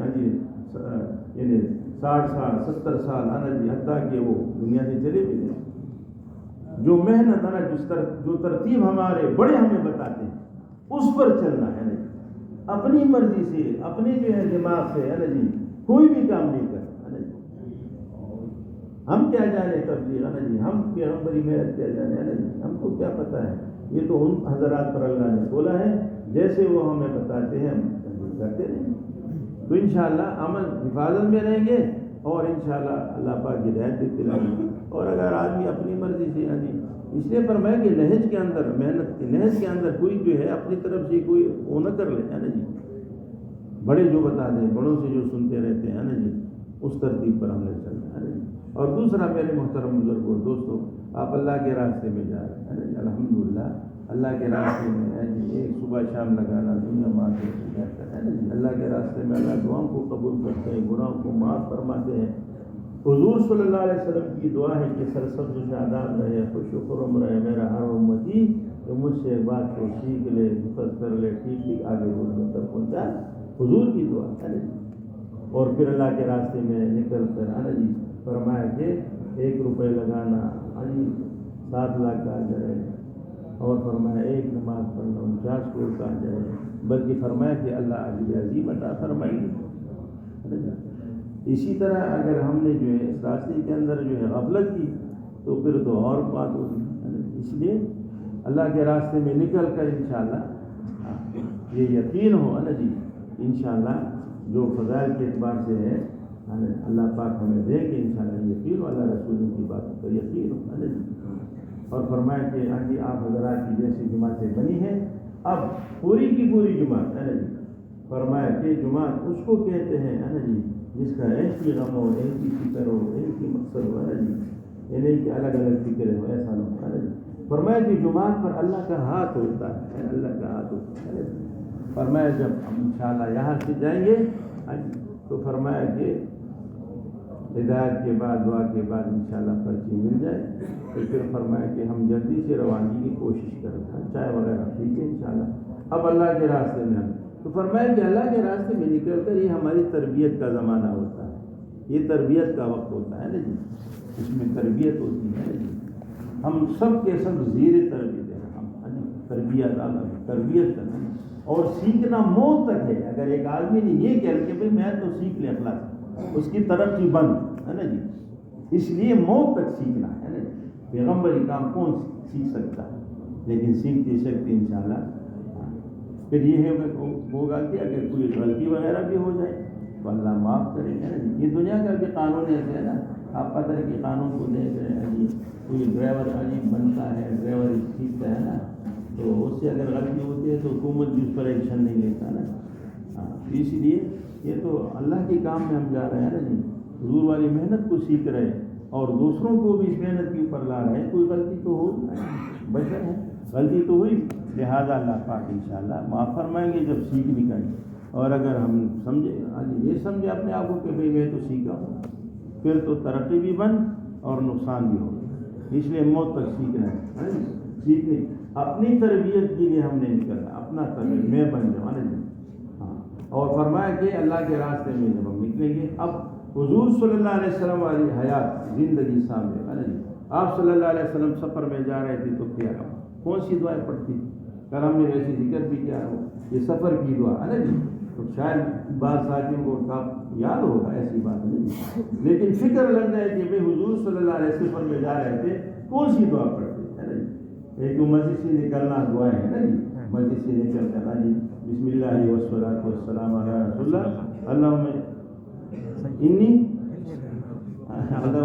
یعنی 60 سال 70 سال ہے نا جی حتیٰ کہ وہ دنیا سے چلے بھی گئے, جو محنت ہے نا جس طرح جو ترتیب ہمارے بڑے ہمیں بتاتے ہیں اس پر چلنا ہے نا جی. اپنی مرضی سے اپنے جو ہے دماغ سے ہے نا جی کوئی بھی کام نہیں کرتا ہے نا جی. ہم کیا جانے تبلیغ ہے نا جی, ہم پیغمبری محنت کیا جانے ہے نا جی, ہم کو کیا پتہ ہے. یہ تو ان حضرات پر اللہ نے بولا ہے, جیسے وہ ہمیں بتاتے ہیں ہم کرتے رہیں گے. تو انشاءاللہ عمل حفاظت میں رہیں گے اور انشاءاللہ اللہ پاک ہدایت دیتے رہیں گے. اور اگر آدمی اپنی مرضی سے یعنی اس لیے فرمایا کہ نہج کے اندر محنت نہج کے اندر کوئی جو ہے اپنی طرف سے کوئی وہ نہ کر لے ہے نا جی. بڑے جو بتا دیں, بڑوں سے جو سنتے رہتے ہیں نا جی, اس ترتیب پر ہم نے چلنا ہے نا جی. اور دوسرا میرے محترم بزرگوں دوستوں, آپ اللہ کے راستے میں جا رہے ہیں نا جی, الحمدللہ اللہ کے راستے میں ہے جی, ایک صبح شام لگانا دنیا ماں سے ہے نا جی. اللہ کے راستے میں اللہ دعاؤں کو قبول کرتے ہیں, گناہوں کو معاف فرماتے ہیں. حضور صلی اللہ علیہ وسلم کی دعا ہے کہ سرسبز و شاداب رہے, خوش و خرم رہے میرا ہر امتی, تو مجھ سے ایک بات کو سیکھ لے, حفظ کر لے, ٹھیک آگے بڑھنے تک پہنچا. حضور کی دعا ہے نا جی. اور پھر اللہ کے راستے میں نکل کر ہے نا جی فرمایا کہ 1 روپے لگانا ہاں جی 7 لاکھ کا اجر ہے, اور فرمایا 1 نماز پڑھنا 49 کروڑ کا اجر ہے. بلکہ فرمایا کہ اللہ اجر عظیم عطا فرمائیں گے. اسی طرح اگر ہم نے جو ہے اس راستے کے اندر جو ہے غفلت کی تو پھر تو اور بات ہوگی. اس لیے اللہ کے راستے میں نکل کر انشاءاللہ یہ یقین ہو نا جی انشاءاللہ جو فضائل کے اعتبار سے ہے اللہ پاک ہمیں دے کہ انشاءاللہ یقین ہو, اللہ رسول کی بات پر یقین ہو نا جی. اور فرمایا کہ ہاں جی آپ حضرات کی جیسی جماعتیں بنی ہیں اب پوری کی پوری جماعت ہے نا جی. فرمایا کہ جماعت اس کو کہتے ہیں ہے نا جی جس کا ایک ہی غم ہو, ایک ہی فکر ہو, ایک ہی مقصد ہو ہے نا جی, یہ نہیں کہ الگ الگ فکریں ہو, ایسا نہ ہو ہے نا جی. فرمایا کہ جماعت پر اللہ کا ہاتھ ہوتا ہے, اللہ کا ہاتھ ہوتا ہے. فرمایا جب ہم انشاءاللہ یہاں سے جائیں گے تو فرمایا کہ ہدایت کے بعد دعا کے بعد انشاءاللہ پرچی مل جائے تو پھر فرمایا کہ ہم جلدی سے روانگی کی کوشش کریں, چائے وغیرہ ٹھیک ہے انشاءاللہ. اب اللہ کے راستے میں ہم تو فرمایا کہ اللہ کے راستے میں نکل کر یہ ہماری تربیت کا زمانہ ہوتا ہے, یہ تربیت کا وقت ہوتا ہے نا جی, اس میں تربیت ہوتی ہے جی. ہم سب کے سب زیر تربیت ہیں, ہم تربیت کرنا اور سیکھنا موت تک ہے. اگر ایک آدمی نے یہ کہہ کہ بھائی میں تو سیکھ لے اخلاق, اس کی ترقی بند ہے نا جی. اس لیے موت تک سیکھنا ہے نا جی. پیغمبری کام کون سیکھ سکتا ہے, لیکن سیکھتے سیکھتے انشاءاللہ پھر یہ ہوگا کہ اگر کوئی غلطی وغیرہ بھی ہو جائے تو اللہ معاف کرے گا نا جی. یہ دنیا کا بھی قانون ایسے ہے نا, آپ قدر کے قانون کو دیکھ رہے ہیں جی. کوئی ڈرائیور عجیب بنتا ہے, ڈرائیور سیکھتا ہے نا, تو اس سے اگر غلطی ہوتی ہے تو حکومت بھی اس پر ایکشن نہیں لیتا نا. اس لیے یہ تو اللہ کے کام میں ہم جا رہے ہیں نا جی, حضور والی محنت کو سیکھ رہے ہیں اور دوسروں کو بھی اس محنت کے اوپر لا رہے ہیں. کوئی غلطی تو ہو, بشر ہے, غلطی تو ہوئی, لہٰذا اللہ پاک انشاءاللہ معاف فرمائیں گے جب سیکھ نکلیں. اور اگر ہم یہ سمجھے اپنے آپ کو کہ بھئی میں تو سیکھا ہوں, پھر تو ترقی بھی بند اور نقصان بھی ہوگا. اس لیے موت تک سیکھنا ہے, سیکھنے اپنی تربیت کے لیے ہم نے نکلنا, اپنا تربیت میں بن جاؤں نا جی. ہاں, اور فرمایا کہ اللہ کے راستے میں جب ہم نکلیں گے, اب حضور صلی اللہ علیہ وسلم والی حیات زندگی سامنے ہے نا جی. آپ صلی اللہ علیہ وسلم سفر میں جا رہے تھے تو کیا کون سی دعائیں پڑھتی, کل ہم نے ویسے ذکر بھی کیا, یہ سفر کی دعا ہے نا جی. تو شاید بعض ساتھیوں کو یاد ہوگا, ایسی بات نہیں, لیکن فکر لگ جائے کہ بھائی حضور صلی اللہ علیہ وسلم میں جا رہے تھے کون سی دعا پڑھتے ہے نا جی. ایک تو مسجد سے نکلنا دعائیں ہے نا جی, مسجد سے نکل کر جی بسم اللہ والصلاۃ والسلام علی رسول اللہ, اللہم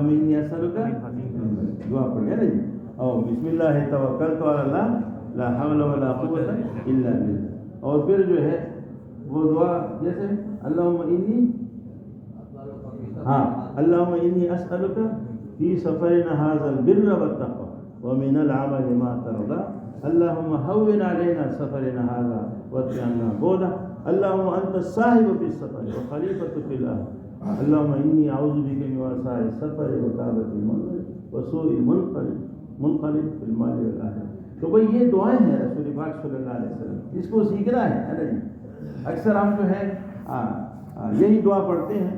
انی اسألک دعا پڑھے نا جی, اور بسم اللہ توکلت علی اللہ لا حول ولا قوت الا باللہ. اور پھر جو ہے وہ دعا جیسے اللہم انی اسألک فی سفرنا ھذا البر والتقوى ومن العمل ما ترضى اللہم ہون علینا سفرنا ھذا واطوِ عنا بعدہ اللہم انت الصاحب فی السفر وخلیفۃ فی الارض اللہم انی اعوذ بک من وساء السفر وکابۃ المنظر وسوء المنقلب فی المال والآخرہ. تو بھئی یہ دعائیں ہیں رسول پاک صلی اللہ علیہ وسلم, اس کو سیکھنا ہے نا جی. اکثر ہم جو ہے یہی دعا پڑھتے ہیں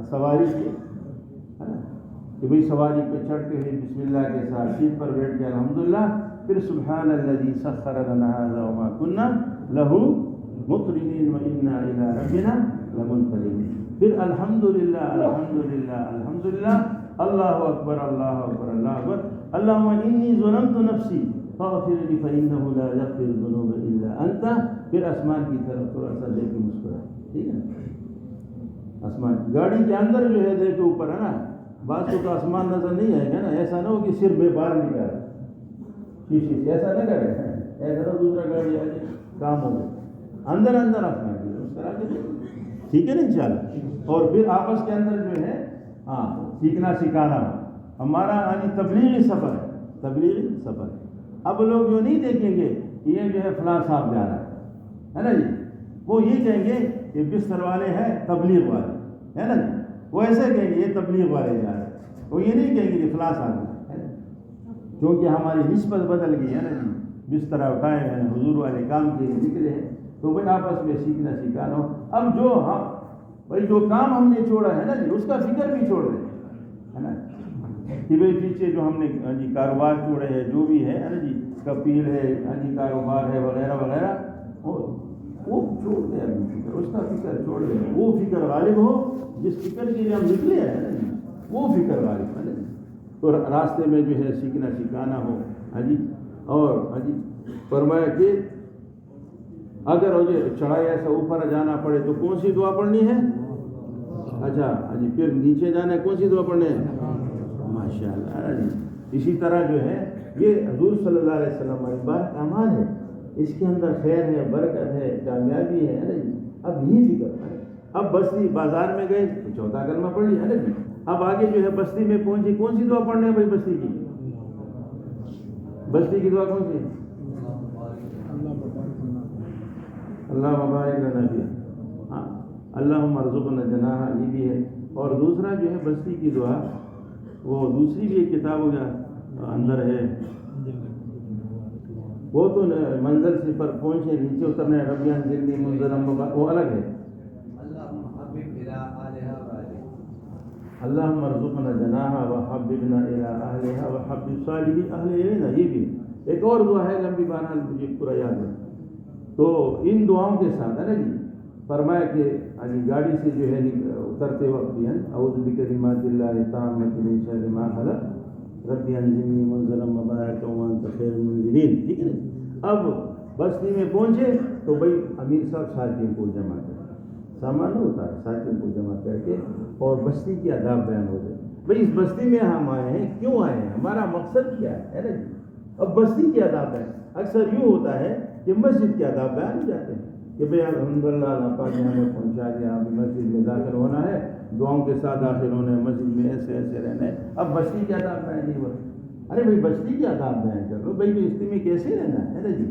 سواری کے, ہے نا, کہ بھئی سواری پہ چڑھتے ہوئے بسم اللہ کے ساتھ سیٹ پر بیٹھ کے الحمدللہ, پھر سبحان الذی سخر لنا ھذا وما كنا له مقرنین وانا الی ربنا لمنقلبون, پھر الحمدللہ الحمدللہ الحمدللہ, اللہ اکبر اللہ اکبر اللہ اکبر, اللہم انی ظلمت نفسی فاغفر لی فانہ لا یغفر الذنوب الا انت. پھر آسمان کی طرف تھوڑا سا دیکھ کے مسکرا, ٹھیک ہے, آسمان گاڑی کے اندر جو ہے دیکھ کے اوپر ہے نا, بعض کو تو آسمان نظر نہیں آئے گا نا, ایسا نہ ہو کہ صرف بے باہر نکال شیشے سے, ایسا نہ کرے, ایسا نہ دوسرا گاڑی آ جائے کام ہو جائے, اندر آسمان کی مسکرا کے, ٹھیک ہے نا انشاءاللہ. اور پھر آپس کے اندر جو ہے سیکھنا سکھانا ہمارا یعنی تبلیغی سفر ہے, تبلیغی سفر ہے. اب لوگ جو نہیں دیکھیں گے یہ جو ہے فلاں صاحب جا رہا ہے نا جی, وہ یہ کہیں گے کہ بستر والے ہیں تبلیغ والے ہے نا جی, وہ ایسے کہیں گے یہ تبلیغ والے جا رہے ہیں, وہ یہ نہیں کہیں گے کہ فلاں صاحب ہے, کیونکہ ہماری نسبت بدل گئی ہے نا جی. بستر اٹھائے ہیں حضور والے کام کے لیے نکلے ہیں, تو بھائی آپس میں سیکھنا سکھانا ہو. اب جو بھائی جو کام ہم نے چھوڑا ہے نا جی, اس کا فکر بھی چھوڑ دیں ہے نا, کہ بھائی پیچھے جو ہم نے جی کاروبار چھوڑے ہیں جو بھی ہے نا جی, کپیل ہے جی, کاروبار ہے وغیرہ وغیرہ, وہ چھوڑ دیں اپنی فکر، اس کا فکر چھوڑ دیں، وہ فکر غالب ہو جس فکر کے لیے ہم نکلے ہیں، وہ فکر غالب ہے۔ تو راستے میں جو ہے سیکھنا سکھانا ہو، ہاں جی، اور ہاں جی فرمایا کہ اگر مجھے چڑھائی ایسا اوپر جانا پڑے تو کون سی دعا پڑھنی ہے؟ اچھا ہاں جی، پھر نیچے جانا ہے کون سی دعا پڑھنی ہے؟ ماشاء اللہ جی۔ اسی طرح جو ہے یہ حضور صلی اللہ علیہ وسلم والی بات امان ہے، اس کے اندر خیر ہے، برکت ہے، کامیابی ہے نا جی۔ اب یہی فکر ہے، اب بستی بازار میں گئے تو چوتھا کلمہ پڑھ لیا ہے نا جی، اب آگے جو ہے بستی میں پہنچی، کون سی دعا پڑھنے ہے بھائی؟ بستی کی دعا کون سی؟ اللہ مبارک لنا فیہ، ہاں اللہم ارزقنا جناحہ، یہ بھی ہے۔ اور دوسرا جو ہے بستی کی دعا، وہ دوسری بھی ایک کتاب کا اندر ہے، وہ تو منزل سے پر پہنچے نیچے اترنا ہے، ربی انزلنی منزلا مبارکا، وہ الگ ہے۔ اللہم ارزقنا جناحہ وحببنا الی اہلہا وحبب صالح اہل الینا، یہ بھی ایک اور دعا ہے لمبی، بہرحال مجھے پورا یاد ہے۔ تو ان دعاؤں کے ساتھ ہے نا جی فرمایا کہ گاڑی سے جو ہے اترتے وقت بھی ہے اعوذ بکلمات اللہ التامۃ من شر ما خلق ربی انزلنی منزلا مبارکا وانت خیر المنزلین، ٹھیک ہے نا۔ اب بستی میں پہنچے تو بھائی امیر صاحب ساتھیوں کو جمع کر، سامان نہ ہوتا ہے، ساتھیوں کو جمع کر کے اور بستی کی آداب بیان ہو جائے، بھائی اس بستی میں ہم آئے ہیں، کیوں آئے ہیں، ہمارا مقصد کیا ہے نا جی۔ اب بستی کی آداب ہے، اکثر یوں ہوتا ہے کہ مسجد کے آداب بیان ہو جاتے ہیں کہ بھئی الحمدللہ اللہ پاک نے ہمیں پہنچا دیا، ابھی مسجد میں داخل ہونا ہے، دعاؤں کے ساتھ داخل ہونا ہے، مسجد میں ایسے ایسے رہنا ہے۔ اب بستی کے آداب بیان نہیں ہو رہا، ارے بھائی بستی کے آداب بیان کر لو، بھائی بستی میں کیسے رہنا ہے نا جی۔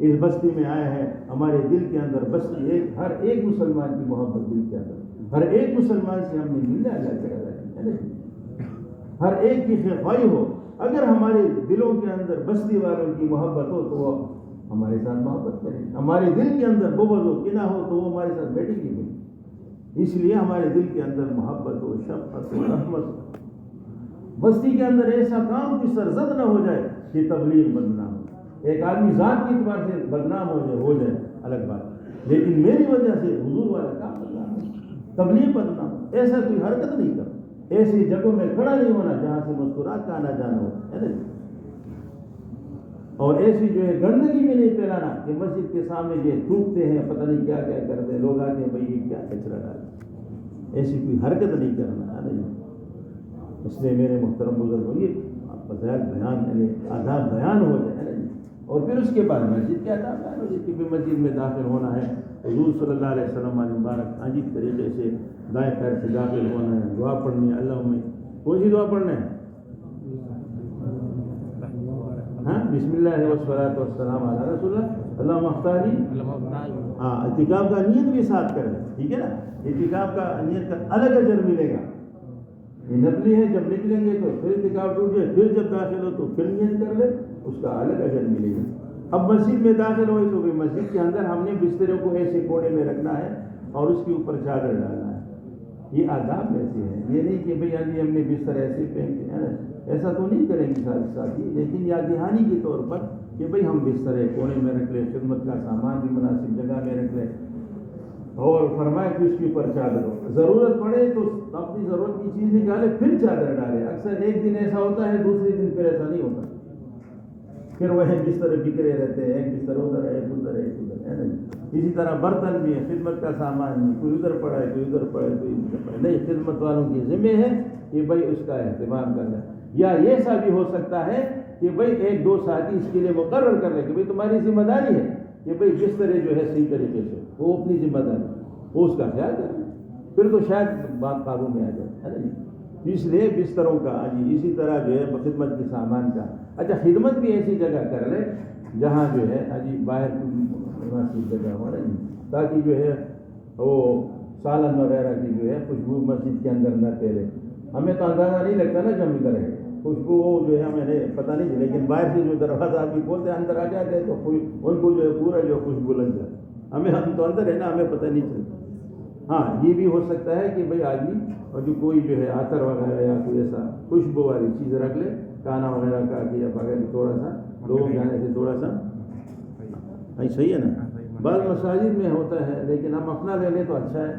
اس بستی میں آئے ہیں، ہمارے دل کے اندر بستی ہر ایک مسلمان کی محبت دل کے اندر، ہر ایک مسلمان سے ہم نے ملنا ہے نا جی، ہر ایک کی خیرخواہی ہو۔ اگر ہمارے دلوں کے اندر بستی والوں کی محبت ہو تو وہ ہمارے ساتھ محبت کریں، ہمارے دل کے اندر بغض ہو، کینہ ہو تو وہ ہمارے ساتھ بیٹھیں گے نہیں۔ اس لیے ہمارے دل کے اندر محبت ہو، شفقت ہو، رحمت ہو۔ بستی کے اندر ایسا کام کی سرزد نہ ہو جائے کہ تبلیغ بدنام ہو، ایک آدمی ذات کے اعتبار سے بدنام ہو جائے الگ بات، لیکن میری وجہ سے حضور والا کام بدنام ہو، تبلیغ بدنام ہو، ایسا کوئی حرکت نہیں کرنا، ایسی جگہوں میں کھڑا نہیں ہونا جہاں سے مسکرات کا آنا جانا ہو، ہے نا، اور ایسی جو ہے گندگی بھی نہیں پھیلانا کہ مسجد کے سامنے یہ تھوکتے ہیں، پتہ نہیں کیا کیا کرتے ہیں، لوگ آتے ہیں بھائی یہ کیا کچرا ڈالتے، ایسی کوئی حرکت نہیں کرنا، ہے نا۔ اس لیے میرے محترم بزرگ یہ فضائل بیان یعنی آداب بیان ہو جائے، ہے نا جی، اور پھر اس کے بعد مسجد کے آداب بیان ہو جائے کہ بھی مسجد میں داخل ہونا ہے، حضور صلی اللہ علیہ وسلم علیہ مبارک عجیب طریقے سے دائیں پیر سے داخل ہونا ہے، دعا پڑھنی ہے، اللہم کون سی دعا پڑھنا ہے؟ ہاں بسم اللہ والصلاۃ والسلام علی رسول اللہ، اللہم اختار لی، ہاں اعتکاف کا نیت بھی ساتھ کریں، ٹھیک ہے نا، اعتکاف کا نیت کا الگ اجر ملے گا، یہ نفلی ہے، جب نکلیں گے تو پھر اعتکاف ٹوٹ جائے، پھر جب داخل ہو تو پھر نیت کر لے، اس کا الگ اجر ملے گا۔ اب مسجد میں داخل ہوئے تو مسجد کے اندر ہم نے بستروں کو ایسے کونے میں رکھنا ہے اور اس کے اوپر چادر ڈالنا ہے، یہ آداب ایسے ہیں، یہ نہیں کہ بھئی آج ہم نے بستر ایسے پہن کے، ایسا تو نہیں کریں گے ساتھی، لیکن یاد دہانی کے طور پر کہ بھئی ہم بستر کونے میں رکھ لیں، خدمت کا سامان بھی مناسب جگہ میں رکھ لیں، اور فرمایا کہ اس کے اوپر چادر ہو، ضرورت پڑے تو اپنی ضرورت کی چیز نکالے پھر چادر ڈالے۔ اکثر ایک دن ایسا ہوتا ہے، دوسرے دن پھر ایسا نہیں ہوتا، پھر وہ بستر بکھرے رہتے ہیں، ایک بستر ادھر ہے، ایک ادھر ہے، ایک ادھر ہے نا۔ اسی طرح برتن بھی ہے، خدمت کا سامان بھی، کوئی ادھر پڑا ہے، کوئی ادھر پڑا ہے، کوئی ادھر پڑا ہے، نہیں، خدمت والوں کی ذمہ ہے کہ بھائی اس کا اہتمام کرنا۔ یا ایسا بھی ہو سکتا ہے کہ بھئی ایک دو ساتھی اس کے لیے مقرر کر لیں کہ بھئی تمہاری ذمہ داری ہے کہ بھئی بسترے جو ہے صحیح طریقے سے، وہ اپنی ذمہ داری وہ اس کا خیال کریں، پھر تو شاید بات قابو میں آ جائے، ہے نا۔ اس لیے بستروں کا اسی طرح جو ہے خدمت کے سامان کا، اچھا خدمت بھی ایسی جگہ کر لے جہاں جو ہے باہر مناسب جگہ ہو رہی، تاکہ جو ہے وہ سالن وغیرہ کی جو ہے خوشبو مسجد کے اندر نہ پھیلے۔ ہمیں تو اندازہ نہیں لگتا نا جب ادھر ہے خوشبو، وہ جو ہے ہمیں پتہ نہیں، لیکن باہر سے جو دروازہ آدمی کھولتے ہیں اندر آ جاتے ہیں تو ان کو جو ہے پورا جو خوشبو لگ جاتی، ہم تو اندر ہے نا، ہمیں پتہ نہیں چلتا۔ ہاں یہ بھی ہو سکتا ہے کہ بھئی آدمی اور جو کوئی جو ہے عطر وغیرہ یا کوئی ایسا خوشبو والی چیز رکھ لے، کانا وغیرہ کا کہ یا بغیر تھوڑا سا لوگ جانے سے تھوڑا سا، صحیح ہے نا، بعض مساجد میں ہوتا ہے، لیکن ہم اپنا لے لیں تو اچھا ہے،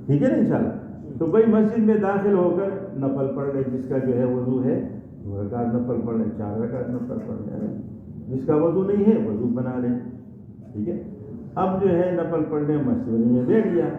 ٹھیک ہے نا انشاءاللہ۔ تو بھائی مسجد میں داخل ہو کر نفل پڑھ لے، جس کا جو ہے وضو ہے 2 رکعت نفل پڑھ لے، 4 رکعت نفل پڑھ لے، جس کا وضو نہیں ہے وضو بنا لے، ٹھیک ہے۔ اب جو ہے نفل پڑھنے مسجد میں بیٹھ گیا،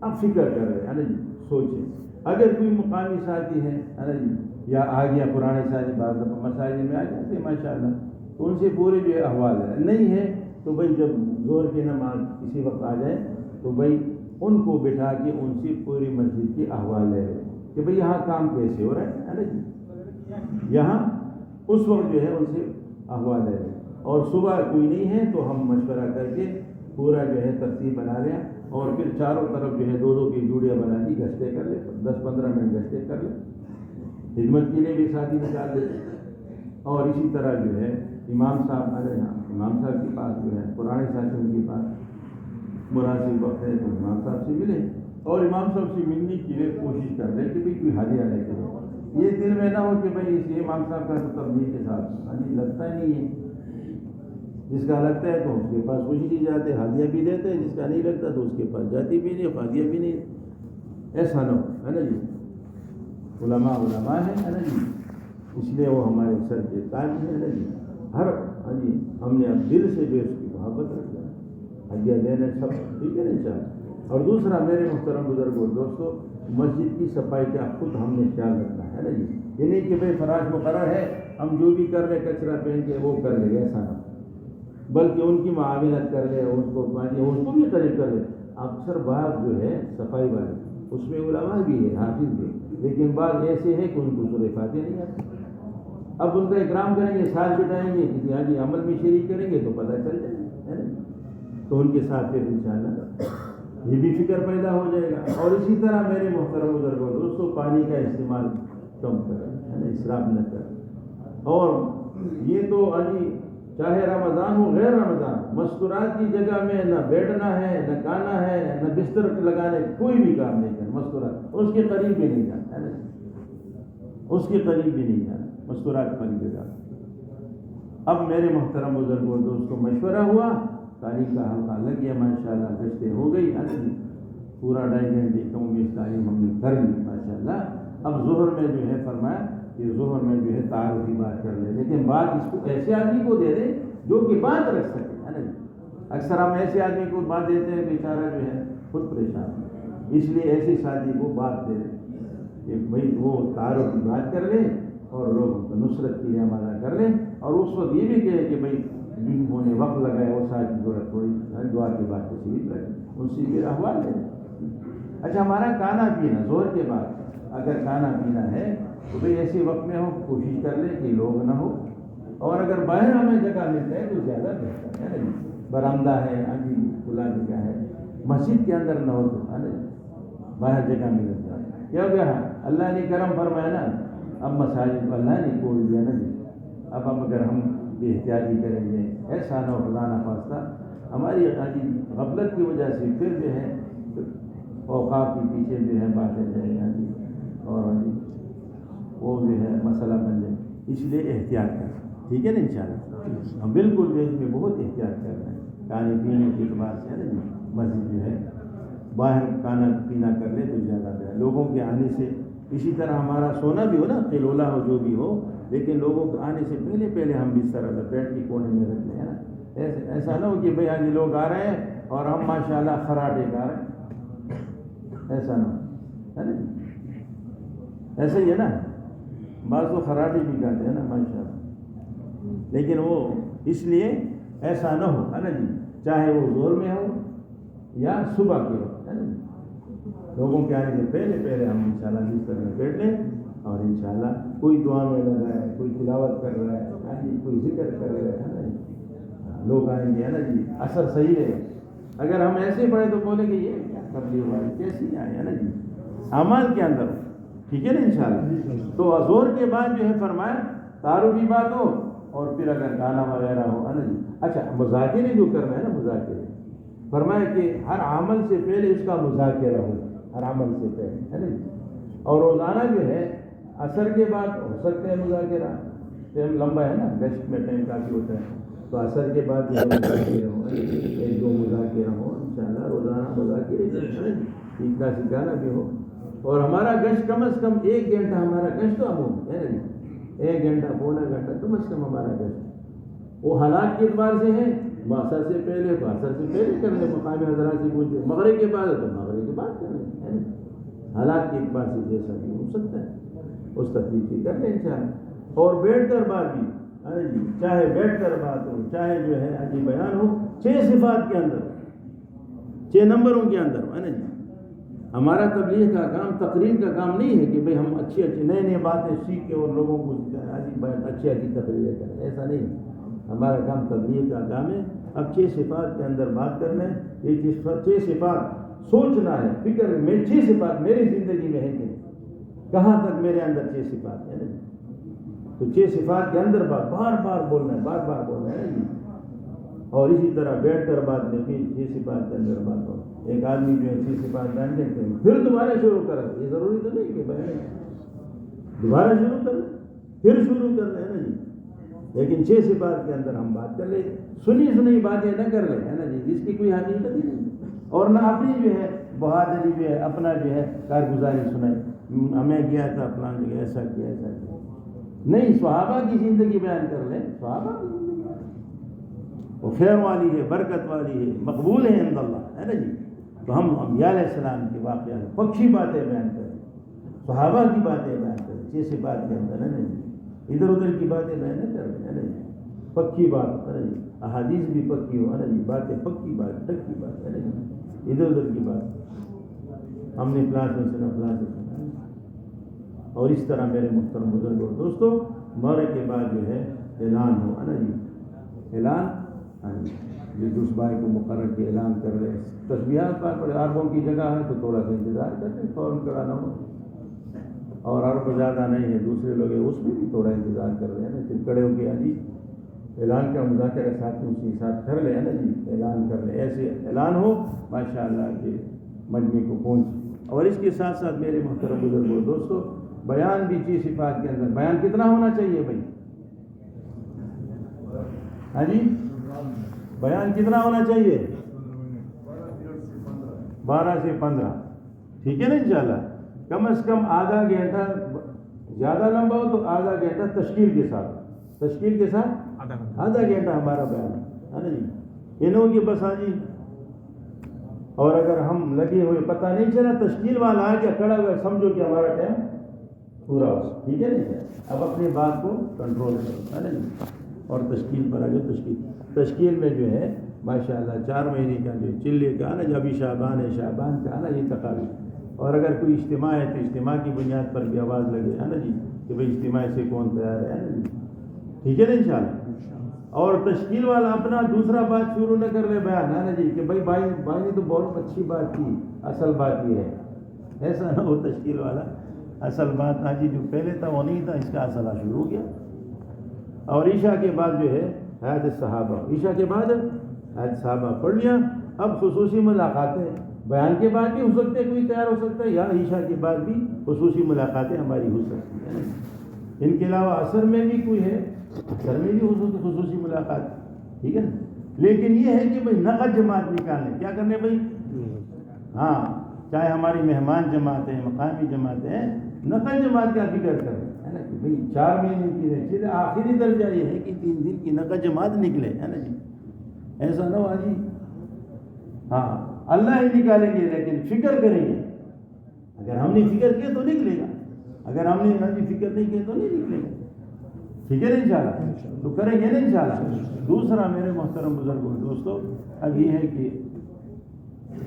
اب فکر کر رہے ہے نا جی، سوچے اگر کوئی مقامی ساتھی ہے نا جی، یا آ گیا پرانے ساتھی، بعض دفعہ مساجد میں آ جاتے ہیں ماشاءاللہ، تو ان سے پورے جو ہے احوال ہے، نہیں ہے تو بھائی جب ظہر کی نماز کسی وقت آ جائے تو بھائی ان کو بٹھا کے ان سے پوری مسجد کی احوال لے رہے کہ بھئی یہاں کام کیسے ہو رہا ہے نا جی، یہاں اس وقت جو ہے ان سے احوال لے رہے، اور صبح کوئی نہیں ہے تو ہم مشورہ کر کے پورا جو ہے ترتیب بنا لیا، اور پھر چاروں طرف جو ہے 2 کی جوڑیاں بنا دی، گشتے کر لے، 10-15 منٹ گشتے کر لے، خدمت کے لیے بھی ساتھی نکال دیتے۔ اور اسی طرح جو ہے امام صاحب امام صاحب کے پاس جو ہے پرانے ساتھی ان کے پاس مناسب وقت ہے تو امام صاحب سے ملے، اور امام صاحب سے ملنے کے لیے کوشش کر رہے کہ بھئی کوئی ہدیہ لے کے دو، یہ دل میں نہ ہو کہ بھئی اس امام صاحب کا تو تبلیغ کے ساتھ لگتا ہی نہیں ہے، جس کا لگتا ہے تو اس کے پاس خوشی کی جاتے، ہدیہ بھی دیتے ہیں، جس کا نہیں لگتا تو اس کے پاس جاتی بھی نہیں، ہدیہ بھی نہیں، ایسا نہ ہو ہے نا جی۔ علماء ہے نا جی، اس لیے وہ ہمارے سر کے تاج ہے نا جی، ہر ہاں جی ہم نے اب دل سے بھی اس کی محبت رکھا، ہدیہ دینے سب ٹھیک ہے نا انشاءاللہ۔ اور دوسرا میرے محترم بزرگوں دوستو، مسجد کی صفائی کا خود ہم نے خیال رکھنا ہے نا جی، یہ نہیں کہ بھئی فراش مقرر ہے ہم جو بھی کر لیں کچرا پہن کے وہ کر لیں، ایسا نہ، بلکہ ان کی معاونت کر لے، اس کو بھی قریب کر لے۔ اکثر بعض جو ہے صفائی والے اس میں علماء بھی ہے، حافظ بھی، لیکن بعض ایسے ہیں کہ ان کو سورہ فاتحہ نہیں آتی، اب ان کا اکرام کریں گے، ساتھ بٹھائیں گے، کسی حاجی عمل میں شریک کریں گے تو پتہ چل جائے گا ہے نا، تو ان کے ساتھ پھر انشاءاللہ یہ بھی فکر پیدا ہو جائے گا۔ اور اسی طرح میرے محترم بزرگوں دوستو، پانی کا استعمال کم کریں ہے نا، اسراف نہ کریں، اور یہ تو چاہے رمضان ہو غیر رمضان، مستورات کی جگہ میں نہ بیٹھنا ہے، نہ کھانا ہے، نہ بستر لگانے، کوئی بھی کام نہیں کرنا، مستورات اس کے قریب بھی نہیں جانا ہے نا، اس کے قریب بھی نہیں جانا مستورات والی جگہ۔ اب میرے محترم بزرگوں دوستوں مشورہ ہوا، تعلیم کا حلقہ لگ گیا ماشاءاللہ، گشتیں ہو گئی ہے نا، پورا 2.5 گھنٹے کم بیش تعلیم ہم نے کر لی ماشاءاللہ۔ اب ظہر میں جو ہے فرمایا کہ ظہر میں جو ہے تعارفی بات کر لے، لیکن بات اس کو ایسے آدمی کو دے دے جو کہ بات رکھ سکے ہے نا۔ اکثر ہم ایسے آدمی کو بات دیتے ہیں بیچارہ جو ہے خود پریشان ہے، اس لیے ایسے ساتھی کو بات دے دیں کہ بھئی وہ تعارف کی بات کر لیں اور لوگوں کو نصرت کے لیے آمادہ کر لیں، اور اس وقت یہ بھی کہے کہ بھئی جن ہونے وقت لگائے وہ ساتھی جو ہے تھوڑی دعا کی بات کو شریک کریں، ان سے بھی احوال لیں۔ اچھا، ہمارا کھانا پینا ظہر کے بعد اگر کھانا پینا ہے تو بھئی ایسے وقت میں ہم کوشش کر لیں کہ لوگ نہ ہو، اور اگر باہر ہمیں جگہ مل جائے تو زیادہ بہتر ہے نا، برآمدہ ہے کھلا جگہ ہے، مسجد کے اندر نہ ہو تو ہے نا، باہر جگہ مل جائے کیا ہو گیا، اللہ نے کرم فرمایا نا، اب مساجد کو اللہ نے کھول دیا نا جی، اب اگر ہم بے احتیاطی کریں گے، ایسا نہ ہو خدا نخواستہ ہماری غفلت کی وجہ سے پھر جو ہے اوقاف کے پیچھے جو ہے باتیں جائیں گی، اور وہ جو ہے مسئلہ بن جائے، اس لیے احتیاط کریں، ٹھیک ہے نا انشاءاللہ، ہم بالکل جو اس میں بہت احتیاط کر رہے ہیں، کھانے پینے کے اعتبار سے ہے نا، مسجد جو ہے باہر کھانا پینا کر لے تو زیادہ ہے لوگوں کے آنے سے۔ اسی طرح ہمارا سونا بھی ہو نا، قلولہ ہو جو بھی ہو، لیکن لوگوں کے آنے سے پہلے ہم بستر لپیٹ کے کونے میں رکھ لیں ہے نا، ایسا نہ ہو کہ بھئی آج لوگ آ رہے ہیں اور ہم ماشاءاللہ خراٹے کھا رہے ہیں، ایسا نہ ہو ہے نا، ایسا ہی ہے نا، بعض تو خراٹے بھی کھاتے ہیں نا ماشاءاللہ، لیکن وہ اس لیے ایسا نہ ہو ہے نا جی، چاہے وہ ظہر میں ہو یا صبح کے وقت ہے نا، لوگوں کے آنے سے پہلے ہم انشاءاللہ اس طرح بیٹھ لیں، اور انشاءاللہ کوئی دعا میں لگا ہے، کوئی تلاوت کر رہا ہے، کوئی ذکر کر رہا ہے نا، لوگ آئیں گے ہے نا جی، اثر صحیح ہے۔ اگر ہم ایسے پڑھے تو بولیں گے یہ کیا تبلیغ والے کیسی آئے ہے نا جی، اعمال کے اندر ٹھیک ہے نا انشاءاللہ۔ تو ظہر کے بعد جو ہے فرمایا تعارفی بات ہو، اور پھر اگر گانا وغیرہ ہو ہے نا جی، اچھا مذاکرے جو کرنا ہے نا، مذاکرے فرمایا کہ ہر عمل سے پہلے اس کا مذاکرہ ہو، ہر عمل سے پہلے ہے نا جی، اور روزانہ جو ہے عصر کے بعد ہو سکتے ہیں مذاکرہ، ٹائم لمبا ہے نا، گشت میں ٹائم کافی ہوتا ہے، تو عصر کے بعد جو ہے مذاکرے ہو ایک دو مذاکرہ ہو انشاءاللہ، روزانہ مذاکرے کریں، سیکھنا سکھانا بھی ہو، اور ہمارا گشت کم از کم 1 گھنٹہ ہمارا گشت تو عموم ہے نا، 1 گھنٹہ پونا گھنٹہ کم از کم ہمارا گشت، وہ حالات کے اعتبار سے ہے، باثر سے پہلے کر لیں، مقامی حضرات سے پوچھیں، مغرب کے بعد ہے تو مغرب کے بعد کر لیں، ہے نا، حالات کے اعتبار سے جیسا بھی ہو سکتا ہے اس تکلیف کی کر لیں انشاءاللہ۔ اور بیٹھ کر بات بھی، چاہے بیٹھ کر بات ہو، چاہے جو ہے عجیب بیان ہو، 6 صفات کے اندر، 6 نمبروں کے اندر ہے نا جی۔ ہمارا تبلیغ کا کام تقریر کا کام نہیں ہے کہ بھئی ہم اچھی نئے باتیں سیکھ کے اور لوگوں کو اچھی تقریریں کریں، ایسا نہیں، ہمارا کام تبلیغ کا کام ہے۔ اب 6 صفات کے اندر بات کرنا ہے، یہ 6 صفات سوچنا ہے، فکر میں 6 صفات میری زندگی میں ہے کہ کہاں تک میرے اندر 6 صفات ہے نا جی، تو 6 صفات کے اندر بار بار بولنا ہے جی۔ اور اسی طرح بیٹھ کر بات میں بھی 6 صفات کے اندر بات ہو، ایک آدمی جو ہے 6 صفات جان لیتے ہیں پھر دوبارہ شروع کرے، یہ ضروری تو نہیں کہ بھائی دوبارہ شروع کر لیں پھر شروع کر لیں نا جی، لیکن 6 صفات کے اندر ہم بات کر لیں، سنی باتیں نہ کر لیں ہے نا جی، جس کی کوئی حقیقت ہی نہیں، اور نہ اپنی جو ہے بہادری جو ہے اپنا جو ہے کارگزاری سنائے، ہمیں گیا تھا فلاں جگہ ایسا کیا نہیں، صحابہ کی زندگی بیان کر لیں، صحابہ کی زندگی وہ خیر والی ہے، برکت والی ہے، مقبول ہے عند اللہ ہے نا جی۔ تو ہم انبیاء علیہ السلام کے واقعات پکی باتیں بیان کریں، صحابہ کی باتیں بیان کریں، 6 صفات کے اندر ہے نا جی، ادھر ادھر کی باتیں بیان نہ کریں ہے نا جی، پکی بات ہے نا جی، احادیث بھی پکی ہو ہے نا جی، باتیں پکی بات ٹکی بات ہے نا جی، ادھر ادھر کی بات ہم نے فلاں سے سنا، اور اس طرح میرے محترم بزرگ اور دوستوں، مرے کے بعد جو ہے اعلان ہو ہے نا جی، اعلان یہ دوست بھائی کو مقرر کے اعلان کر رہے ہیں، تسبیحات پر عربوں کی جگہ ہے تو تھوڑا سا انتظار کریں، فوراً کرانا ہو، اور عرب زیادہ نہیں ہے، دوسرے لوگ ہیں اس میں بھی تھوڑا انتظار کر رہے ہیں نا، پھر کھڑے ہو کے جی اعلان کا مذاکرہ ساتھیوں کے ساتھ کر لیں نا جی، اعلان کر لیں، ایسے اعلان ہو ماشاءاللہ کہ مجمع کو پہنچ۔ اور اس کے ساتھ ساتھ میرے محترم بزرگ اور دوستوں، بیان بھی 6 صفات کے اندر، بیان کتنا ہونا چاہیے بھائی؟ ہاں جی، بیان کتنا ہونا چاہیے؟ 12 سے 15، ٹھیک ہے نا انشاءاللہ، کم از کم آدھا گھنٹہ، زیادہ لمبا ہو تو آدھا گھنٹہ تشکیل کے ساتھ آدھا گھنٹہ ہمارا بیان ہے نا جی، انہوں کی بس ہاں جی، اور اگر ہم لگے ہوئے پتہ نہیں چلا تشکیل والا آ گیا کھڑا ہوا، سمجھو کہ ہمارا ٹائم پورا ہو، ٹھیک ہے نا، اب اپنی بات کو کنٹرول کرو ہے نا جی، اور تشکیل پر آ جاؤ۔ تشکیل میں جو ہے ماشاءاللہ 4 مہینے کا جو چلے کا نا، جب شعبان ہے، شعبان کا نا یہ تقاضا، اور اگر کوئی اجتماع ہے تو اجتماع کی بنیاد پر بھی آواز لگے ہے نا جی، کہ بھئی اجتماع سے کون تیار ہے نا جی، ٹھیک ہے نا انشاءاللہ۔ اور تشکیل والا اپنا دوسرا بات شروع نہ کر لے بیان ہے نا جی، کہ بھائی نے تو بہت اچھی بات کی، اصل بات یہ ہے، ایسا نہ ہو تشکیل والا اصل بات ہاں جی جو پہلے تھا وہ نہیں تھا، اس کا اصلہ شروع ہو گیا۔ اور عشاء کے بعد جو ہے حیات صحابہ، عشاء کے بعد حیات صحابہ پڑھ لیا، اب خصوصی ملاقاتیں بیان کے بعد بھی ہو سکتے ہیں، کوئی تیار ہو سکتا ہے، یا عشاء کے بعد بھی خصوصی ملاقاتیں ہماری ہو سکتی ہیں۔ ان کے علاوہ عصر میں بھی کوئی ہے، عصر میں بھی ہو سکتی خصوصی ملاقات، ٹھیک ہے نا، لیکن یہ ہے کہ بھئی نقد جماعت نکالیں، کیا کرنے بھئی، ہاں چاہے ہماری مہمان جماعت ہے، مقامی جماعت ہے، نقد جماعت کا فکر کریں ہے نا کہ بھئی 4 مہینے کی رہے، آخری درجہ یہ ہے کہ 3 دن کی نقد جماعت نکلے ہے نا جی، ایسا نہ ہو جی، ہاں اللہ ہی نکالیں گے لیکن فکر کریں گے، اگر ہم نے فکر کیا تو نکلے گا، اگر ہم نے فکر نہیں کیا تو نہیں نکلے گا، ٹھیک ہے نا انشاءاللہ، تو کریں گے نا انشاءاللہ۔ دوسرا میرے محترم بزرگوں دوستو، اب یہ ہے کہ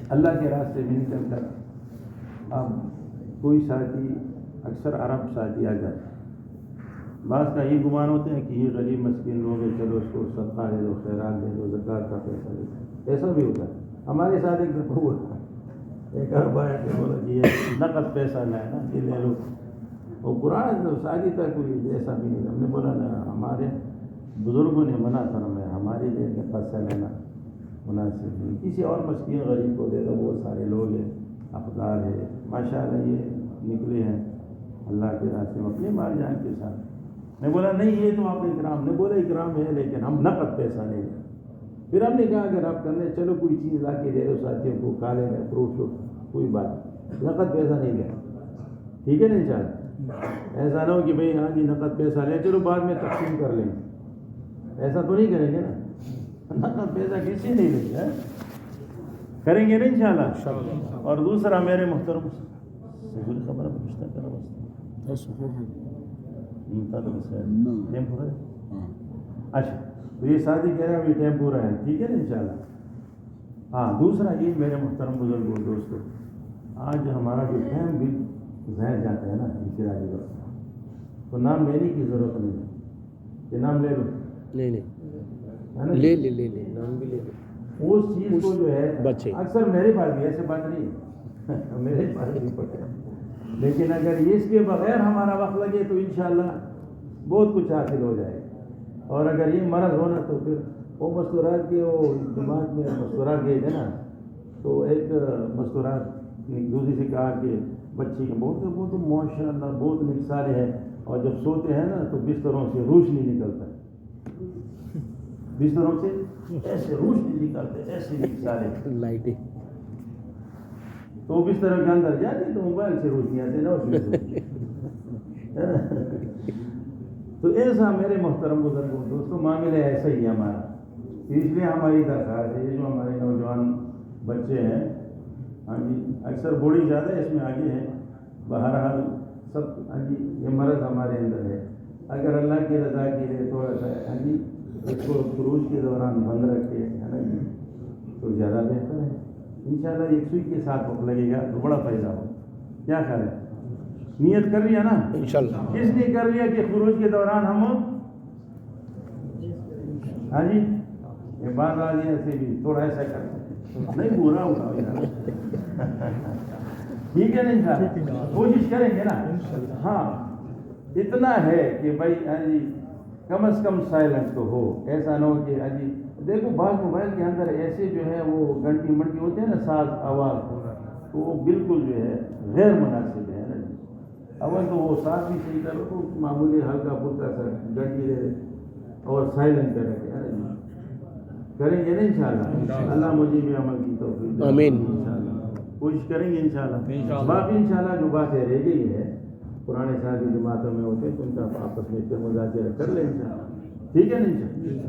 اللہ کے راستے میں نکل کر اب کوئی ساتھی، اکثر عرب ساتھی آ جاتے ہیں، بعض کا یہ گمان ہوتا ہے کہ یہ غریب مسکین لوگ ہیں، چلو اس کو صدقہ دے دو، خیرات دے دو، زکوٰۃ کا پیسہ دے دو، ایسا بھی ہوتا ہے۔ ہمارے ساتھ ایک دفعہ ہوا، ایک عرب آیا کہ بولا کہ یہ نقد پیسہ لائے نا، یہ لے لو، وہ قرآن شادی تک کوئی ایسا بھی نہیں، ہم نے بولا نا، ہمارے بزرگوں نے منع فرمایا، ہمارے لیے پیسہ لینا مناسب نہیں، کسی اور مسکین غریب کو دے دو، بہت سارے لوگ ہیں، اقدار ہے، ماشاءاللہ یہ نکلے ہیں اللہ کے راستے میں اپنے مال جان کے ساتھ۔ میں بولا نہیں یہ تو آپ اکرام، نے بولا اکرام ہے لیکن ہم نقد پیسہ نہیں دیں، پھر ہم نے کہا اگر آپ کرنے چلو کوئی چیز لا کے دے دو ساتھیوں کو، کھا لیں گے فروٹ کوئی بات نہیں، نقد پیسہ نہیں دیں، ٹھیک ہے نا انشاءاللہ. ایسا نہ ہو کہ بھئی ہاں جی نقد پیسہ لیں چلو بعد میں تقسیم کر لیں، ایسا تو نہیں کریں گے نا، نقد پیسہ کسی نہیں لیں گے، کریں گے نا انشاءاللہ. اور دوسرا میرے محترم خبر ٹیمپو ہے، اچھا تو یہ شادی کہہ رہے ہیں ابھی ٹیمپو رہے ہیں، ٹھیک ہے نا انشاءاللہ. ہاں دوسرا یہ میرے محترم بزرگوں دوستوں، آج ہمارا جو ٹائم بھی ضائع جاتا ہے نا انفرادی وقت، تو نام لینے کی ضرورت نہیں ہے کہ نام لے لو، لے لے ہے نا، لے لے لے لے نام بھی لے لے. اس چیز کو جو ہے بچے اکثر میرے پاس بھی ایسے بات نہیں ہے میرے پاس بھی پڑے، لیکن اگر اس کے بغیر ہمارا وقت لگے تو انشاءاللہ بہت کچھ حاصل ہو جائے. اور اگر یہ مرض ہونا تو پھر وہ مستورات کے وہ دماغ میں مستورات گئے تھے نا، تو ایک مستورات دوسری سے کہا کہ بچی کا بہت ماشاء اللہ بہت نکسارے ہیں، اور جب سوتے ہیں نا تو بستروں سے روشنی نکلتا ہے، بستروں سے ایسے روشنی نکلتے ایسے نکسارے لائٹیں تو بستر کے اندر جاتے تو موبائل سے روشنی آتے نا اس میں تو ایسا میرے محترم بزرگوں دوستوں معاملہ ایسا ہی ہے ہمارا. اس لیے ہماری درخواست ہے، یہ جو ہمارے نوجوان بچے ہیں، ہاں جی اکثر بوڑھی زیادہ اس میں آگے ہیں، بہرحال سب ہاں جی یہ مرض ہمارے اندر ہے، اگر اللہ کی رضا کے لیے تھوڑا سا ہاں جی اس کو خروج کے دوران بند رکھے ہے نا جی تو زیادہ بہتر ہے انشاءاللہ. ایک سوئی کے ساتھ وقت لگے گا تو بڑا فائدہ ہو. کیا خیال ہے؟ نیت کر لیا نا انشاءاللہ. کس نے کر لیا کہ خروج کے دوران ہم ہاں جی یہ بات آ رہی ایسے بھی تھوڑا ایسا کر نہیں پورا ہوگا ٹھیک ہے نا انشاءاللہ کوشش کریں گے نا. ہاں اتنا ہے کہ بھائی ہاں جی کم از کم سائلنٹ تو ہو، ایسا نہ ہو کہ ہاں جی دیکھو بعض موبائل کے اندر ایسے جو ہے وہ گھنٹی منٹی ہوتے ہیں نا ساز آواز، تو وہ بالکل جو ہے غیر مناسب ہے نا جی. اول تو وہ ساتھ بھی صحیح کرو تو معمولی ہلکا پھلکا سا گھنٹی رہے اور سائلنٹ کر رکھے ہے نا جی. کریں گے نا انشاءاللہ. اللہ مجھے بھی عمل کی توفیق دے آمین. انشاءاللہ کوشش کریں گے انشاءاللہ. باقی انشاءاللہ جو باتیں رہ گئی ہے پرانے ساتھی جماعتوں میں ہوتے ہیں تو ان کا آپس میں پھر مذاکرہ کر لیں انشاءاللہ. ٹھیک ہے نا انشاءاللہ.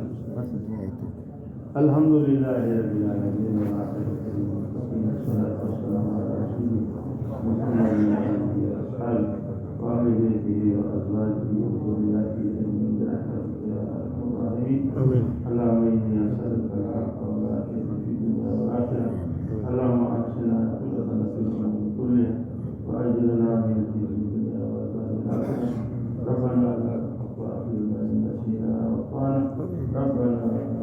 الحمدللہ رب العالمین والصلاۃ والسلام علی رسول محمد وآلہ وأزواجه وذرياته اللهم إني أسألك العفو والعافية في الدنيا والآخرة. اللهم أحسن عاقبتنا في الأمور كلها وأجرنا من خزي الدنيا وعذاب الآخرة. ربنا لا تؤاخذنا إن نسينا أو أخطأنا. ربنا